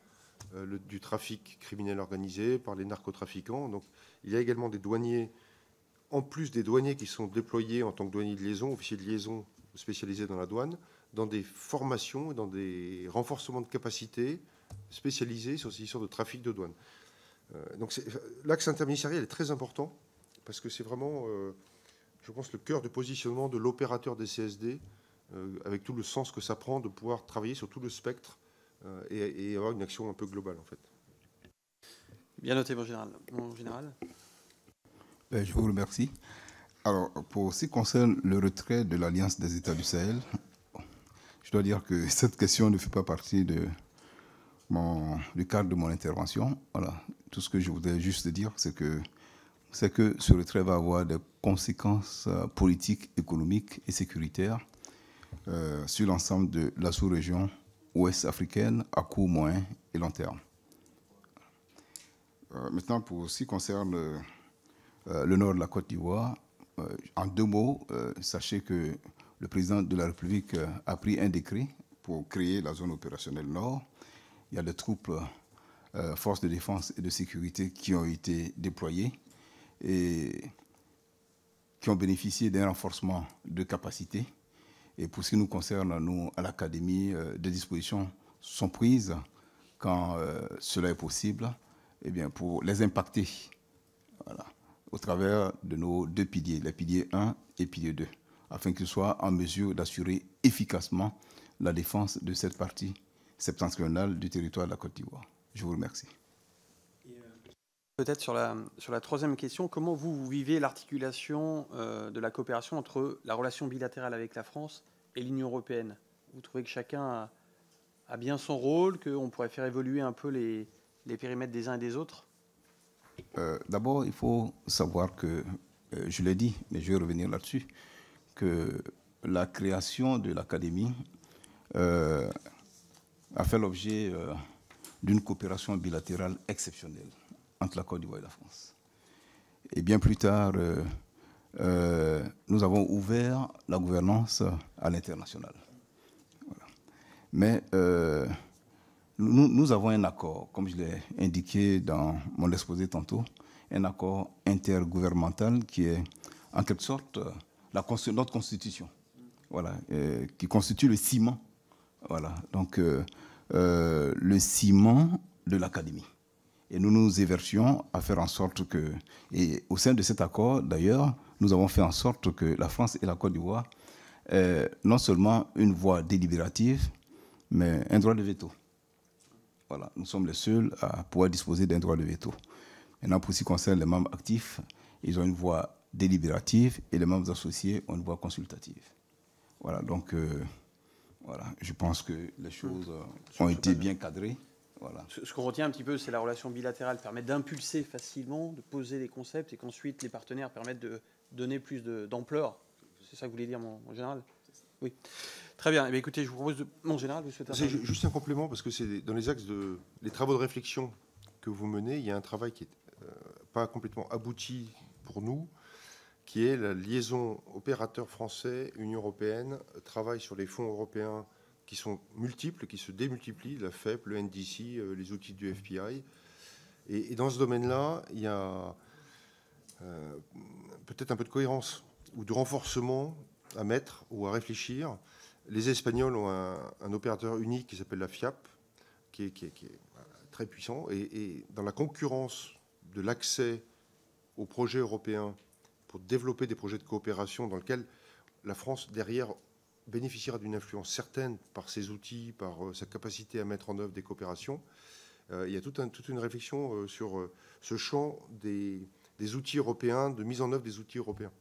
du trafic criminel organisé, par les narcotrafiquants. Donc, il y a également des douaniers, en plus des douaniers qui sont déployés en tant que douaniers de liaison, officiers de liaison spécialisés dans la douane, dans des formations, dans des renforcements de capacités spécialisés sur ces histoires de trafic de douane. Donc, l'axe interministériel est très important, parce que c'est vraiment, je pense, le cœur de positionnement de l'opérateur des CSD, avec tout le sens que ça prend de pouvoir travailler sur tout le spectre et avoir une action un peu globale, en fait. Bien noté, mon général. Je vous remercie. Alors, pour ce qui concerne le retrait de l'Alliance des États du Sahel, je dois dire que cette question ne fait pas partie du cadre de mon intervention. Voilà. Tout ce que je voudrais juste dire, c'est que ce retrait va avoir des conséquences politiques, économiques et sécuritaires sur l'ensemble de la sous-région ouest africaine à court, moyen et long terme. Maintenant, pour ce qui concerne le nord de la Côte d'Ivoire, en 2 mots, sachez que le président de la République a pris un décret pour créer la zone opérationnelle nord. Il y a des troupes, forces de défense et de sécurité qui ont été déployées et qui ont bénéficié d'un renforcement de capacité. Et pour ce qui nous concerne, nous, à l'Académie, des dispositions sont prises quand cela est possible, eh bien, pour les impacter, voilà, au travers de nos 2 piliers, les piliers 1 et pilier 2, afin qu'ils soient en mesure d'assurer efficacement la défense de cette partie septentrionale du territoire de la Côte d'Ivoire. Je vous remercie. Peut-être sur la 3e question, comment vous vivez l'articulation de la coopération entre la relation bilatérale avec la France et l'Union européenne? Vous trouvez que chacun a bien son rôle, qu'on pourrait faire évoluer un peu les périmètres des uns et des autres? D'abord, il faut savoir que, je l'ai dit, mais je vais revenir là-dessus, que la création de l'Académie a fait l'objet d'une coopération bilatérale exceptionnelle entre la Côte d'Ivoire et la France. Et bien plus tard, nous avons ouvert la gouvernance à l'international. Voilà. Mais nous avons un accord, comme je l'ai indiqué dans mon exposé tantôt, un accord intergouvernemental qui est en quelque sorte notre Constitution, voilà, qui constitue le ciment, voilà, donc le ciment de l'Académie. Et nous nous évertions à faire en sorte que, et au sein de cet accord, d'ailleurs, nous avons fait en sorte que la France et la Côte d'Ivoire aient non seulement une voix délibérative, mais un droit de veto. Voilà, nous sommes les seuls à pouvoir disposer d'un droit de veto. Maintenant, pour ce qui concerne les membres actifs, ils ont une voix délibérative et les membres associés ont une voix consultative. Voilà, donc voilà, je pense que les choses ont été bien cadrées. Voilà. Ce qu'on retient un petit peu, c'est la relation bilatérale permet d'impulser facilement, de poser des concepts et qu'ensuite les partenaires permettent de donner plus d'ampleur. C'est ça que vous voulez dire, mon général? Oui. Très bien. Eh bien. Écoutez, je vous propose mon général, vous souhaitez... C'est juste un complément, parce que c'est dans les axes les travaux de réflexion que vous menez, il y a un travail qui n'est pas complètement abouti pour nous, qui est la liaison opérateur français, Union européenne, travail sur les fonds européens qui sont multiples, qui se démultiplient, la FEP, le NDC, les outils du FPI. Et dans ce domaine-là, il y a peut-être un peu de cohérence ou de renforcement à mettre ou à réfléchir. Les Espagnols ont un opérateur unique qui s'appelle la FIAP, qui est très puissant. Et dans la concurrence de l'accès aux projets européens pour développer des projets de coopération dans lesquels la France, derrière, bénéficiera d'une influence certaine par ses outils, par sa capacité à mettre en œuvre des coopérations. Il y a toute une réflexion sur ce champ des outils européens, de mise en œuvre des outils européens,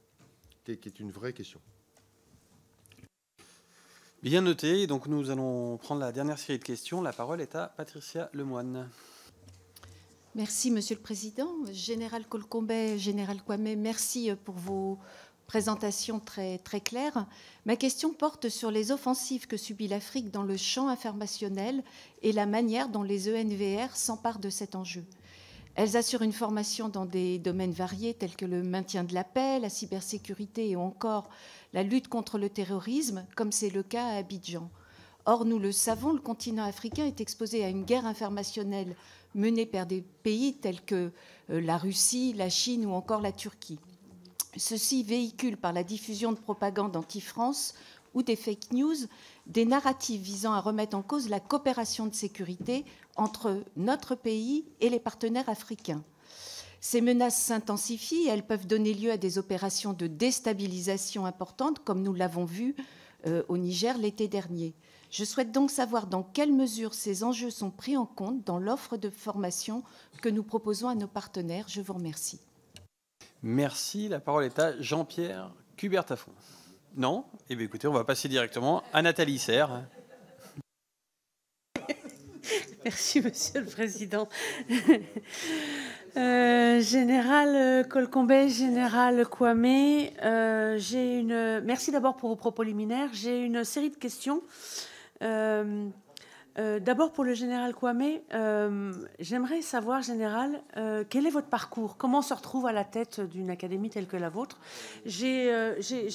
qui est une vraie question. Bien noté. Donc nous allons prendre la dernière série de questions. La parole est à Patricia Lemoine. Merci, Monsieur le Président. Général Colcombet, Général Kwame, merci pour vos présentations très, très claires. Ma question porte sur les offensives que subit l'Afrique dans le champ informationnel et la manière dont les ENVR s'emparent de cet enjeu. Elles assurent une formation dans des domaines variés tels que le maintien de la paix, la cybersécurité ou encore la lutte contre le terrorisme, comme c'est le cas à Abidjan. Or, nous le savons, le continent africain est exposé à une guerre informationnelle menée par des pays tels que la Russie, la Chine ou encore la Turquie. Ceux-ci véhiculent par la diffusion de propagande anti-France ou des fake news des narratifs visant à remettre en cause la coopération de sécurité entre notre pays et les partenaires africains. Ces menaces s'intensifient et elles peuvent donner lieu à des opérations de déstabilisation importantes, comme nous l'avons vu au Niger l'été dernier. Je souhaite donc savoir dans quelle mesure ces enjeux sont pris en compte dans l'offre de formation que nous proposons à nos partenaires. Je vous remercie. Merci. La parole est à Jean-Pierre Cubertafond. Non? Eh bien, écoutez, on va passer directement à Nathalie Serre. Merci, Monsieur le Président. Général Colcombet, Général Kwame, merci d'abord pour vos propos liminaires. J'ai une série de questions. D'abord, pour le général Kwame, j'aimerais savoir, général, quel est votre parcours? Comment on se retrouve à la tête d'une académie telle que la vôtre? J'ai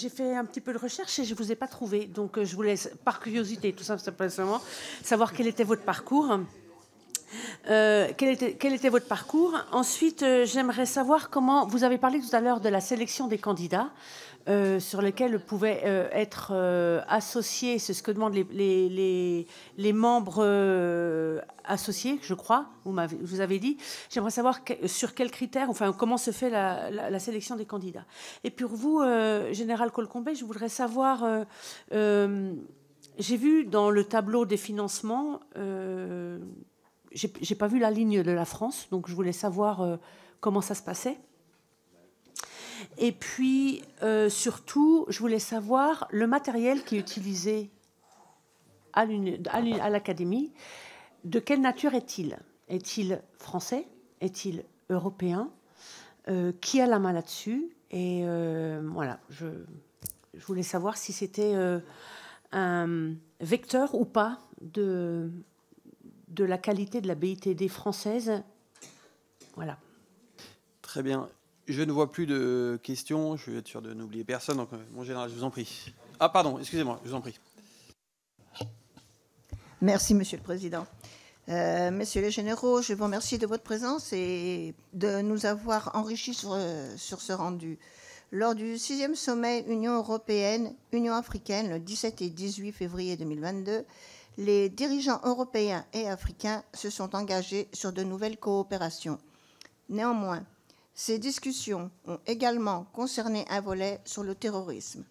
fait un petit peu de recherche et je ne vous ai pas trouvé. Donc, je vous laisse, par curiosité, tout simplement, savoir quel était votre parcours. Quel était votre parcours? Ensuite, j'aimerais savoir comment... Vous avez parlé tout à l'heure de la sélection des candidats sur lesquels pouvaient être associés, c'est ce que demandent les membres associés, je crois, vous avez dit. J'aimerais savoir sur quels critères, enfin, comment se fait la sélection des candidats. Et pour vous, Général Colcombet, je voudrais savoir... j'ai vu dans le tableau des financements... j'ai pas vu la ligne de la France, donc je voulais savoir comment ça se passait. Et puis, surtout, je voulais savoir le matériel qui est utilisé à l'Académie. De quelle nature est-il? Est-il français? Est-il européen? Qui a la main là-dessus? Et voilà, je voulais savoir si c'était un vecteur ou pas de la qualité de la BITD française. Voilà. Très bien. Je ne vois plus de questions. Je vais être sûr de n'oublier personne. Donc, mon général, je vous en prie. Ah, pardon, excusez-moi, je vous en prie. Merci, Monsieur le Président. Messieurs les généraux, je vous remercie de votre présence et de nous avoir enrichis sur ce rendu. Lors du 6e sommet Union européenne-Union africaine, le 17 et 18 février 2022, les dirigeants européens et africains se sont engagés sur de nouvelles coopérations. Néanmoins, ces discussions ont également concerné un volet sur le terrorisme.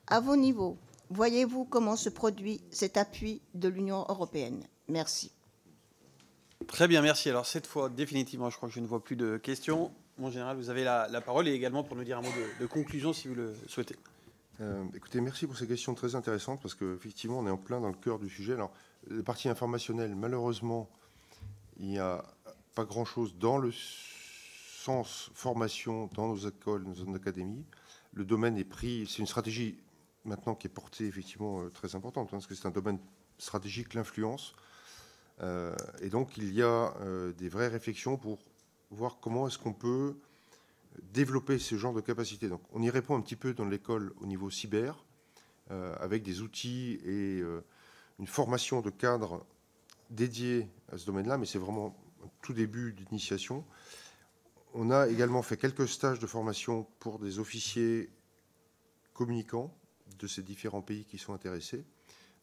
À vos niveaux, voyez-vous comment se produit cet appui de l'Union européenne? Merci. Très bien, merci. Alors cette fois, définitivement, je crois que je ne vois plus de questions. Mon général, vous avez la parole et également pour nous dire un mot de conclusion si vous le souhaitez. Écoutez, merci pour ces questions très intéressantes parce qu'effectivement, on est en plein dans le cœur du sujet. Alors, la partie informationnelle, malheureusement, il n'y a pas grand-chose dans le sens formation dans nos écoles, nos académies. Le domaine est pris, c'est une stratégie maintenant qui est portée effectivement très importante, parce que c'est un domaine stratégique, l'influence. Et donc, il y a des vraies réflexions pour voir comment est-ce qu'on peut développer ce genre de capacité. Donc, on y répond un petit peu dans l'école au niveau cyber, avec des outils et une formation de cadres dédiés à ce domaine-là, mais c'est vraiment un tout début d'initiation. On a également fait quelques stages de formation pour des officiers communicants de ces différents pays qui sont intéressés,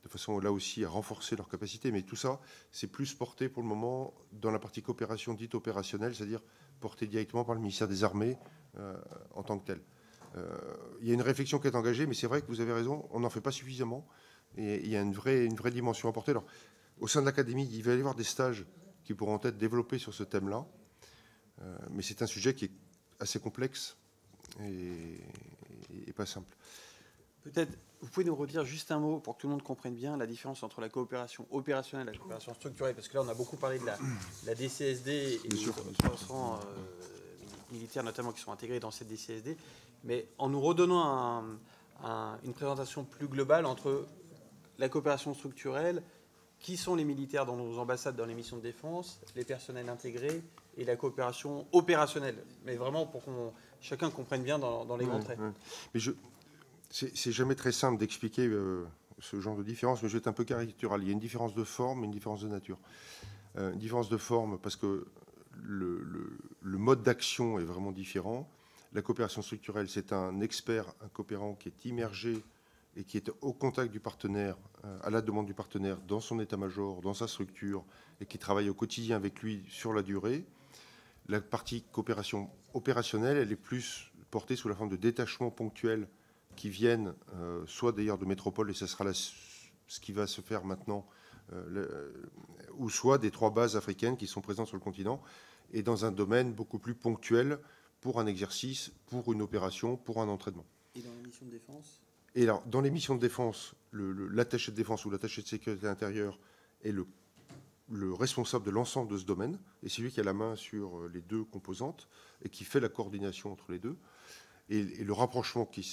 de façon là aussi à renforcer leurs capacités. Mais tout ça, c'est plus porté pour le moment dans la partie coopération dite opérationnelle, c'est-à-dire porté directement par le ministère des Armées en tant que tel. Il y a une réflexion qui est engagée, mais c'est vrai que vous avez raison, on n'en fait pas suffisamment. Et il y a une vraie dimension à porter. Alors, au sein de l'académie, il va y avoir des stages qui pourront être développés sur ce thème-là. Mais c'est un sujet qui est assez complexe et pas simple. Peut-être, vous pouvez nous redire juste un mot pour que tout le monde comprenne bien la différence entre la coopération opérationnelle et la coopération structurelle, parce que là, on a beaucoup parlé de la DCSD et des 300 militaires notamment qui sont intégrés dans cette DCSD, mais en nous redonnant une présentation plus globale entre la coopération structurelle, qui sont les militaires dans nos ambassades, dans les missions de défense, les personnels intégrés et la coopération opérationnelle, mais vraiment pour qu'on chacun comprenne bien dans les grands traits. Mais c'est jamais très simple d'expliquer ce genre de différence, mais je vais être un peu caricatural. Il y a une différence de forme et une différence de nature. Une différence de forme parce que le mode d'action est vraiment différent. La coopération structurelle, c'est un expert, un coopérant qui est immergé et qui est au contact du partenaire, à la demande du partenaire, dans son état-major, dans sa structure, et qui travaille au quotidien avec lui sur la durée. La partie coopération opérationnelle, elle est plus portée sous la forme de détachements ponctuels qui viennent soit d'ailleurs de métropole, et ce sera ce qui va se faire maintenant, ou soit des 3 bases africaines qui sont présentes sur le continent, et dans un domaine beaucoup plus ponctuel pour un exercice, pour une opération, pour un entraînement. Et dans les missions de défense ? Et alors, dans les missions de défense, l'attaché de défense ou l'attaché de sécurité intérieure est le responsable de l'ensemble de ce domaine, et c'est lui qui a la main sur les 2 composantes et qui fait la coordination entre les 2. Et le rapprochement qu'il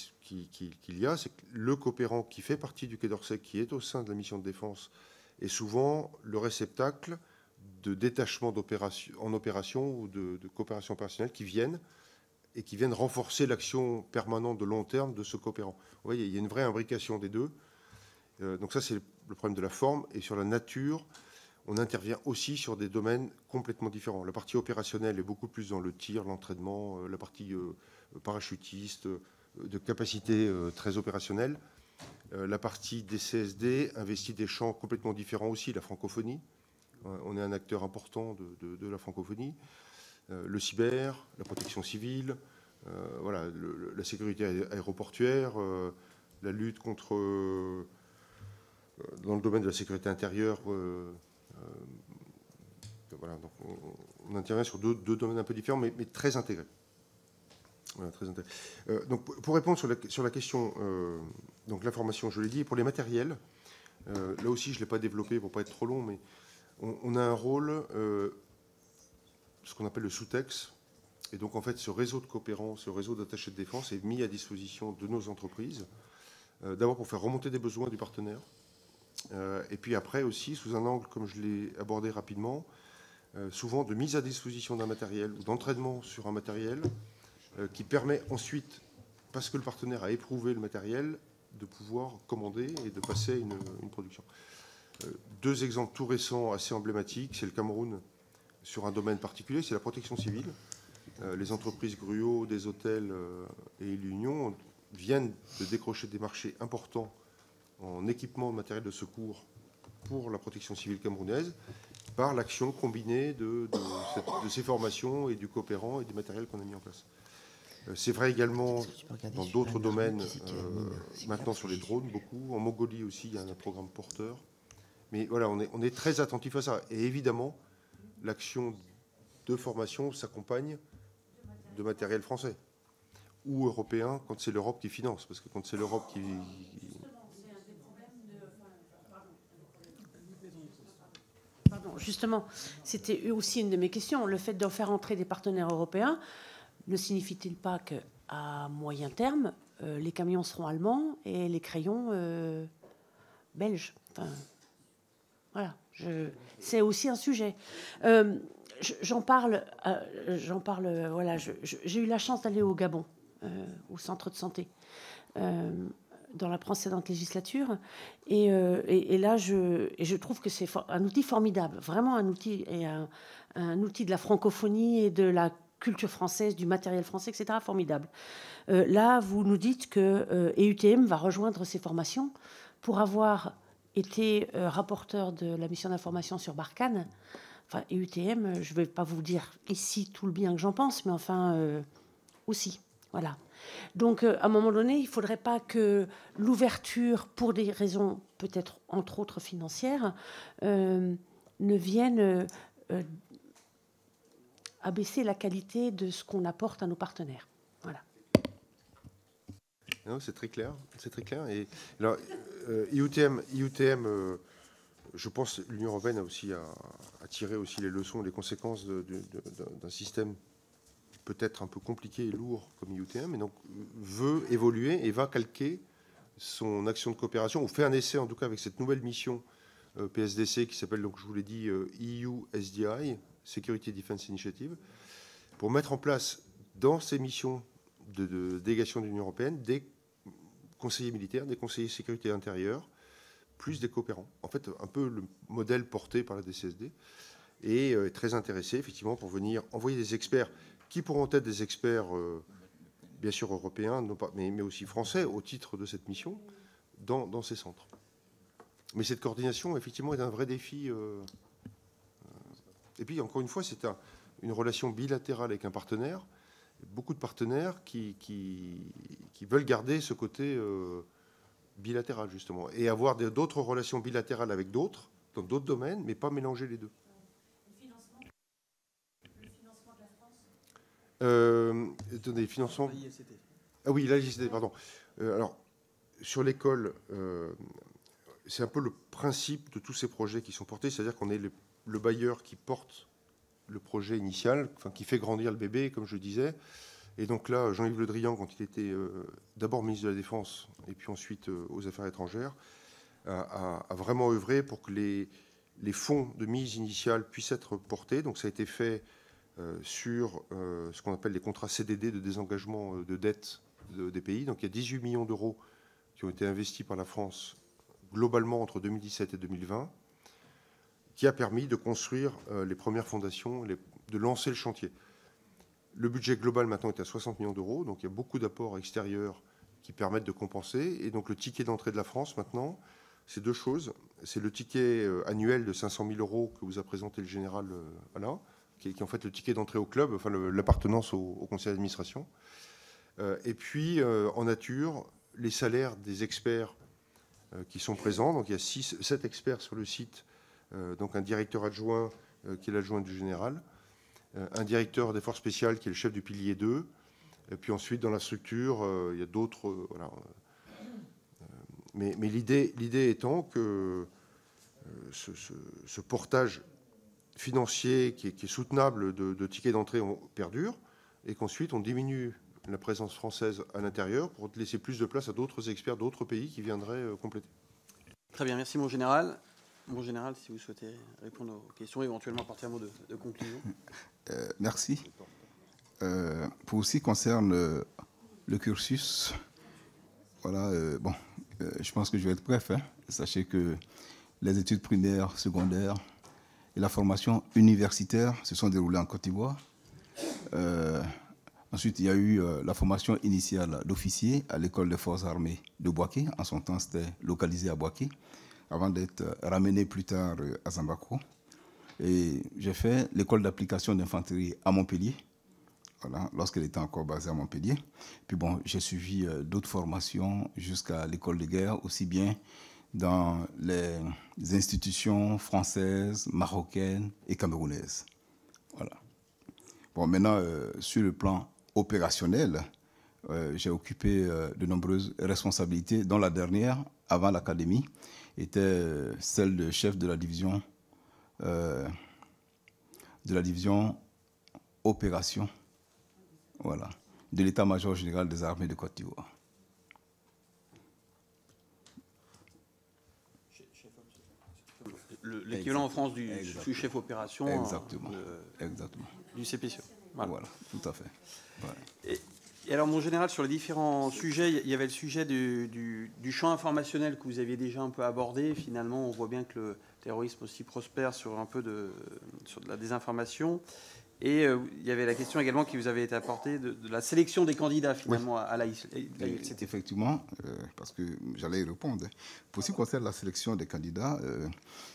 y a, c'est que le coopérant qui fait partie du Quai d'Orsay, qui est au sein de la mission de défense, est souvent le réceptacle de détachements en opération ou de coopération opérationnelle qui viennent renforcer l'action permanente de long terme de ce coopérant. Vous voyez, il y a une vraie imbrication des 2. Donc ça, c'est le problème de la forme. Et sur la nature, on intervient aussi sur des domaines complètement différents. La partie opérationnelle est beaucoup plus dans le tir, l'entraînement, la partie parachutiste, de capacité très opérationnelle. La partie DCSD investit des champs complètement différents aussi, la francophonie. On est un acteur important de la francophonie. Le cyber, la protection civile, voilà, la sécurité aéroportuaire, la lutte contre, dans le domaine de la sécurité intérieure, voilà, donc on intervient sur deux domaines un peu différents, mais très intégrés. Voilà, très intégrés. Donc, pour répondre sur la question, donc l'information, je l'ai dit, et pour les matériels, là aussi, je ne l'ai pas développé pour ne pas être trop long, mais on a un rôle, ce qu'on appelle le sous-texte. Et donc, en fait, ce réseau de coopérants, ce réseau d'attachés de défense est mis à disposition de nos entreprises, d'abord pour faire remonter des besoins du partenaire, et puis après aussi, sous un angle, comme je l'ai abordé rapidement, souvent de mise à disposition d'un matériel ou d'entraînement sur un matériel qui permet ensuite, parce que le partenaire a éprouvé le matériel, de pouvoir commander et de passer à une production. 2 exemples tout récents, assez emblématiques, c'est le Cameroun sur un domaine particulier, c'est la protection civile. les entreprises gruaux des hôtels et l'Union viennent de décrocher des marchés importants en équipement de matériel de secours pour la protection civile camerounaise par l'action combinée de ces formations et du coopérant et des matériels qu'on a mis en place. C'est vrai également dans d'autres domaines, maintenant sur les drones, beaucoup. En Mongolie aussi, il y a un programme porteur. Mais voilà, on est très attentif à ça. Et évidemment, l'action de formation s'accompagne de matériel français ou européen quand c'est l'Europe qui finance. Parce que quand c'est l'Europe qui... Pardon, justement, c'était aussi une de mes questions. Le fait de faire entrer des partenaires européens ne signifie-t-il pas qu'à moyen terme, les camions seront allemands et les crayons belges? Enfin, voilà, c'est aussi un sujet. J'en parle. Voilà, j'ai eu la chance d'aller au Gabon, au centre de santé, dans la précédente législature, et là, je trouve que c'est un outil formidable, vraiment un outil, et un outil de la francophonie et de la culture française, du matériel français, etc. Formidable. Là, vous nous dites que EUTM va rejoindre ces formations pour avoir été rapporteur de la mission d'information sur Barkhane. Enfin, EUTM, je ne vais pas vous dire ici tout le bien que j'en pense, mais enfin, aussi. Voilà. Donc, à un moment donné, il ne faudrait pas que l'ouverture, pour des raisons peut-être entre autres financières, ne vienne abaisser la qualité de ce qu'on apporte à nos partenaires. Voilà. Non, c'est très clair. C'est très clair. Et alors, EUTM, je pense que l'Union européenne a aussi à tirer aussi les leçons, les conséquences d'un système peut-être un peu compliqué et lourd comme EUTM, et donc veut évoluer et va calquer son action de coopération, ou fait un essai en tout cas avec cette nouvelle mission PSDC qui s'appelle, donc je vous l'ai dit, EU SDI, Security Defense Initiative, pour mettre en place dans ces missions de délégation de l'Union européenne des conseillers militaires, des conseillers sécurité intérieure, plus des coopérants. En fait, un peu le modèle porté par la DCSD, et très intéressé, effectivement, pour venir envoyer des experts qui pourront être des experts, bien sûr, européens, non pas, mais aussi français, au titre de cette mission, dans ces centres. Mais cette coordination, effectivement, est un vrai défi. Et puis, encore une fois, c'est une relation bilatérale avec un partenaire. Beaucoup de partenaires qui veulent garder ce côté bilatéral, justement, et avoir d'autres relations bilatérales avec d'autres, dans d'autres domaines, mais pas mélanger les deux. Le financement de la France attendez, financement... Ah oui, la l'ICT, pardon. Alors, sur l'école, c'est un peu le principe de tous ces projets qui sont portés, c'est-à-dire qu'on est le bailleur qui porte le projet initial, enfin, qui fait grandir le bébé, comme je le disais. Et donc là, Jean-Yves Le Drian, quand il était d'abord ministre de la Défense et puis ensuite aux Affaires étrangères, a vraiment œuvré pour que les fonds de mise initiale puissent être portés. Donc ça a été fait sur ce qu'on appelle les contrats CDD de désengagement de dette des pays. Donc il y a 18 millions d'euros qui ont été investis par la France globalement entre 2017 et 2020, qui a permis de construire les premières fondations, de lancer le chantier. Le budget global maintenant est à 60 millions d'euros, donc il y a beaucoup d'apports extérieurs qui permettent de compenser. Et donc le ticket d'entrée de la France maintenant, c'est deux choses. C'est le ticket annuel de 500 000 euros que vous a présenté le général Alain, qui est en fait le ticket d'entrée au club, enfin l'appartenance au conseil d'administration. Et puis en nature, les salaires des experts qui sont présents. Donc il y a 7 experts sur le site, donc un directeur adjoint qui est l'adjoint du général, un directeur des forces spéciales qui est le chef du pilier 2, et puis ensuite dans la structure, il y a d'autres... voilà. Mais l'idée étant que ce portage financier qui est soutenable de tickets d'entrée perdure, et qu'ensuite on diminue la présence française à l'intérieur pour laisser plus de place à d'autres experts d'autres pays qui viendraient compléter. Très bien, merci mon général. Mon général, si vous souhaitez répondre aux questions, éventuellement apporter un mot de conclusion. Merci. Pour ce qui concerne le cursus, voilà, je pense que je vais être bref. Sachez que les études primaires, secondaires et la formation universitaire se sont déroulées en Côte d'Ivoire. Ensuite, il y a eu la formation initiale d'officier à l'école des forces armées de Boaké. En son temps, c'était localisé à Boaké, avant d'être ramené plus tard à Zambakro. Et j'ai fait l'école d'application d'infanterie à Montpellier, voilà, lorsqu'elle était encore basée à Montpellier. Puis bon, j'ai suivi d'autres formations jusqu'à l'école de guerre, aussi bien dans les institutions françaises, marocaines et camerounaises. Voilà. Bon, maintenant, sur le plan opérationnel, j'ai occupé de nombreuses responsabilités, dont la dernière, avant l'académie, était celle de chef de la division opération, voilà, de l'état-major général des armées de Côte d'Ivoire. L'équivalent en France du sous-chef opération. Exactement. Exactement. Du CPCE. Voilà, tout à fait. Ouais. Et alors, mon général, sur les différents sujets, il y avait le sujet du champ informationnel que vous aviez déjà un peu abordé. Finalement, on voit bien que le terrorisme aussi prospère sur un peu sur de la désinformation. Et il y avait la question également qui vous avait été apportée de la sélection des candidats, finalement, à l'AICT. Effectivement, parce que j'allais y répondre. Pour ce qui concerne la sélection des candidats,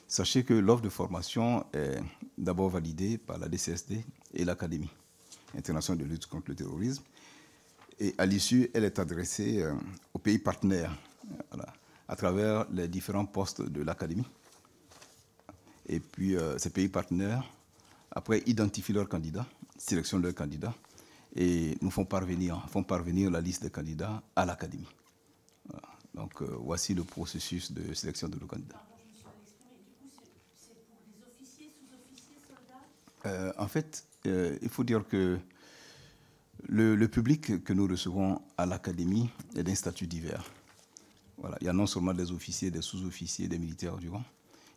sachez que l'offre de formation est d'abord validée par la DCSD et l'Académie internationale de lutte contre le terrorisme. Et à l'issue, elle est adressée aux pays partenaires, voilà, à travers les différents postes de l'Académie. Et puis, ces pays partenaires, après, identifient leurs candidats, sélectionnent leurs candidats, et nous font parvenir la liste des candidats à l'Académie. Voilà. Donc, voici le processus de sélection de nos candidats. En fait, il faut dire que le public que nous recevons à l'Académie est d'un statut divers. Voilà. Il y a non seulement des officiers, des sous-officiers, des militaires du rang,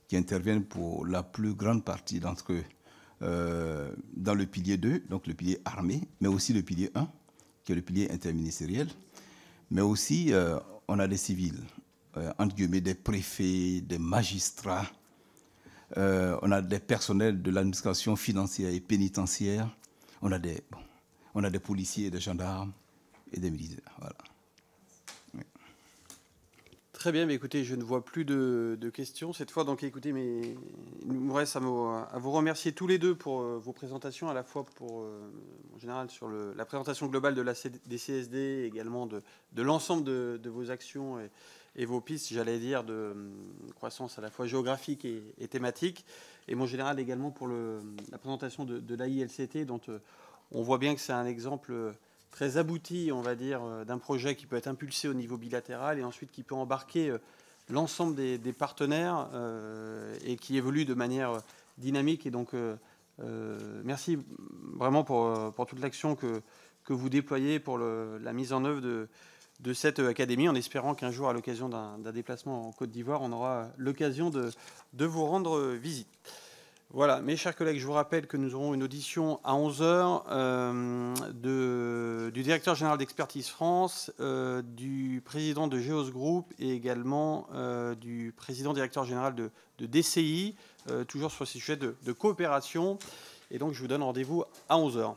qui interviennent pour la plus grande partie d'entre eux dans le pilier 2, donc le pilier armé, mais aussi le pilier 1, qui est le pilier interministériel. Mais aussi, on a des civils, entre guillemets, des préfets, des magistrats, on a des personnels de l'administration financière et pénitentiaire, on a des policiers, des gendarmes et des militaires. Voilà. Oui. Très bien, mais écoutez, je ne vois plus de questions cette fois. Donc écoutez, mais il nous reste à vous remercier tous les deux pour vos présentations, à la fois pour, en général, sur la présentation globale de la DCSD, également de l'ensemble de vos actions et vos pistes, j'allais dire, de croissance à la fois géographique et thématique. Et mon général également pour la présentation de l'AILCT, dont on voit bien que c'est un exemple très abouti, on va dire, d'un projet qui peut être impulsé au niveau bilatéral et ensuite qui peut embarquer l'ensemble des partenaires et qui évolue de manière dynamique. Et donc, merci vraiment pour toute l'action que vous déployez pour la mise en œuvre de cette académie, en espérant qu'un jour, à l'occasion d'un déplacement en Côte d'Ivoire, on aura l'occasion de vous rendre visite. Voilà, mes chers collègues, je vous rappelle que nous aurons une audition à 11h du directeur général d'Expertise France, du président de Geos Group et également du président directeur général de DCI, toujours sur ces sujets de coopération. Et donc, je vous donne rendez-vous à 11h.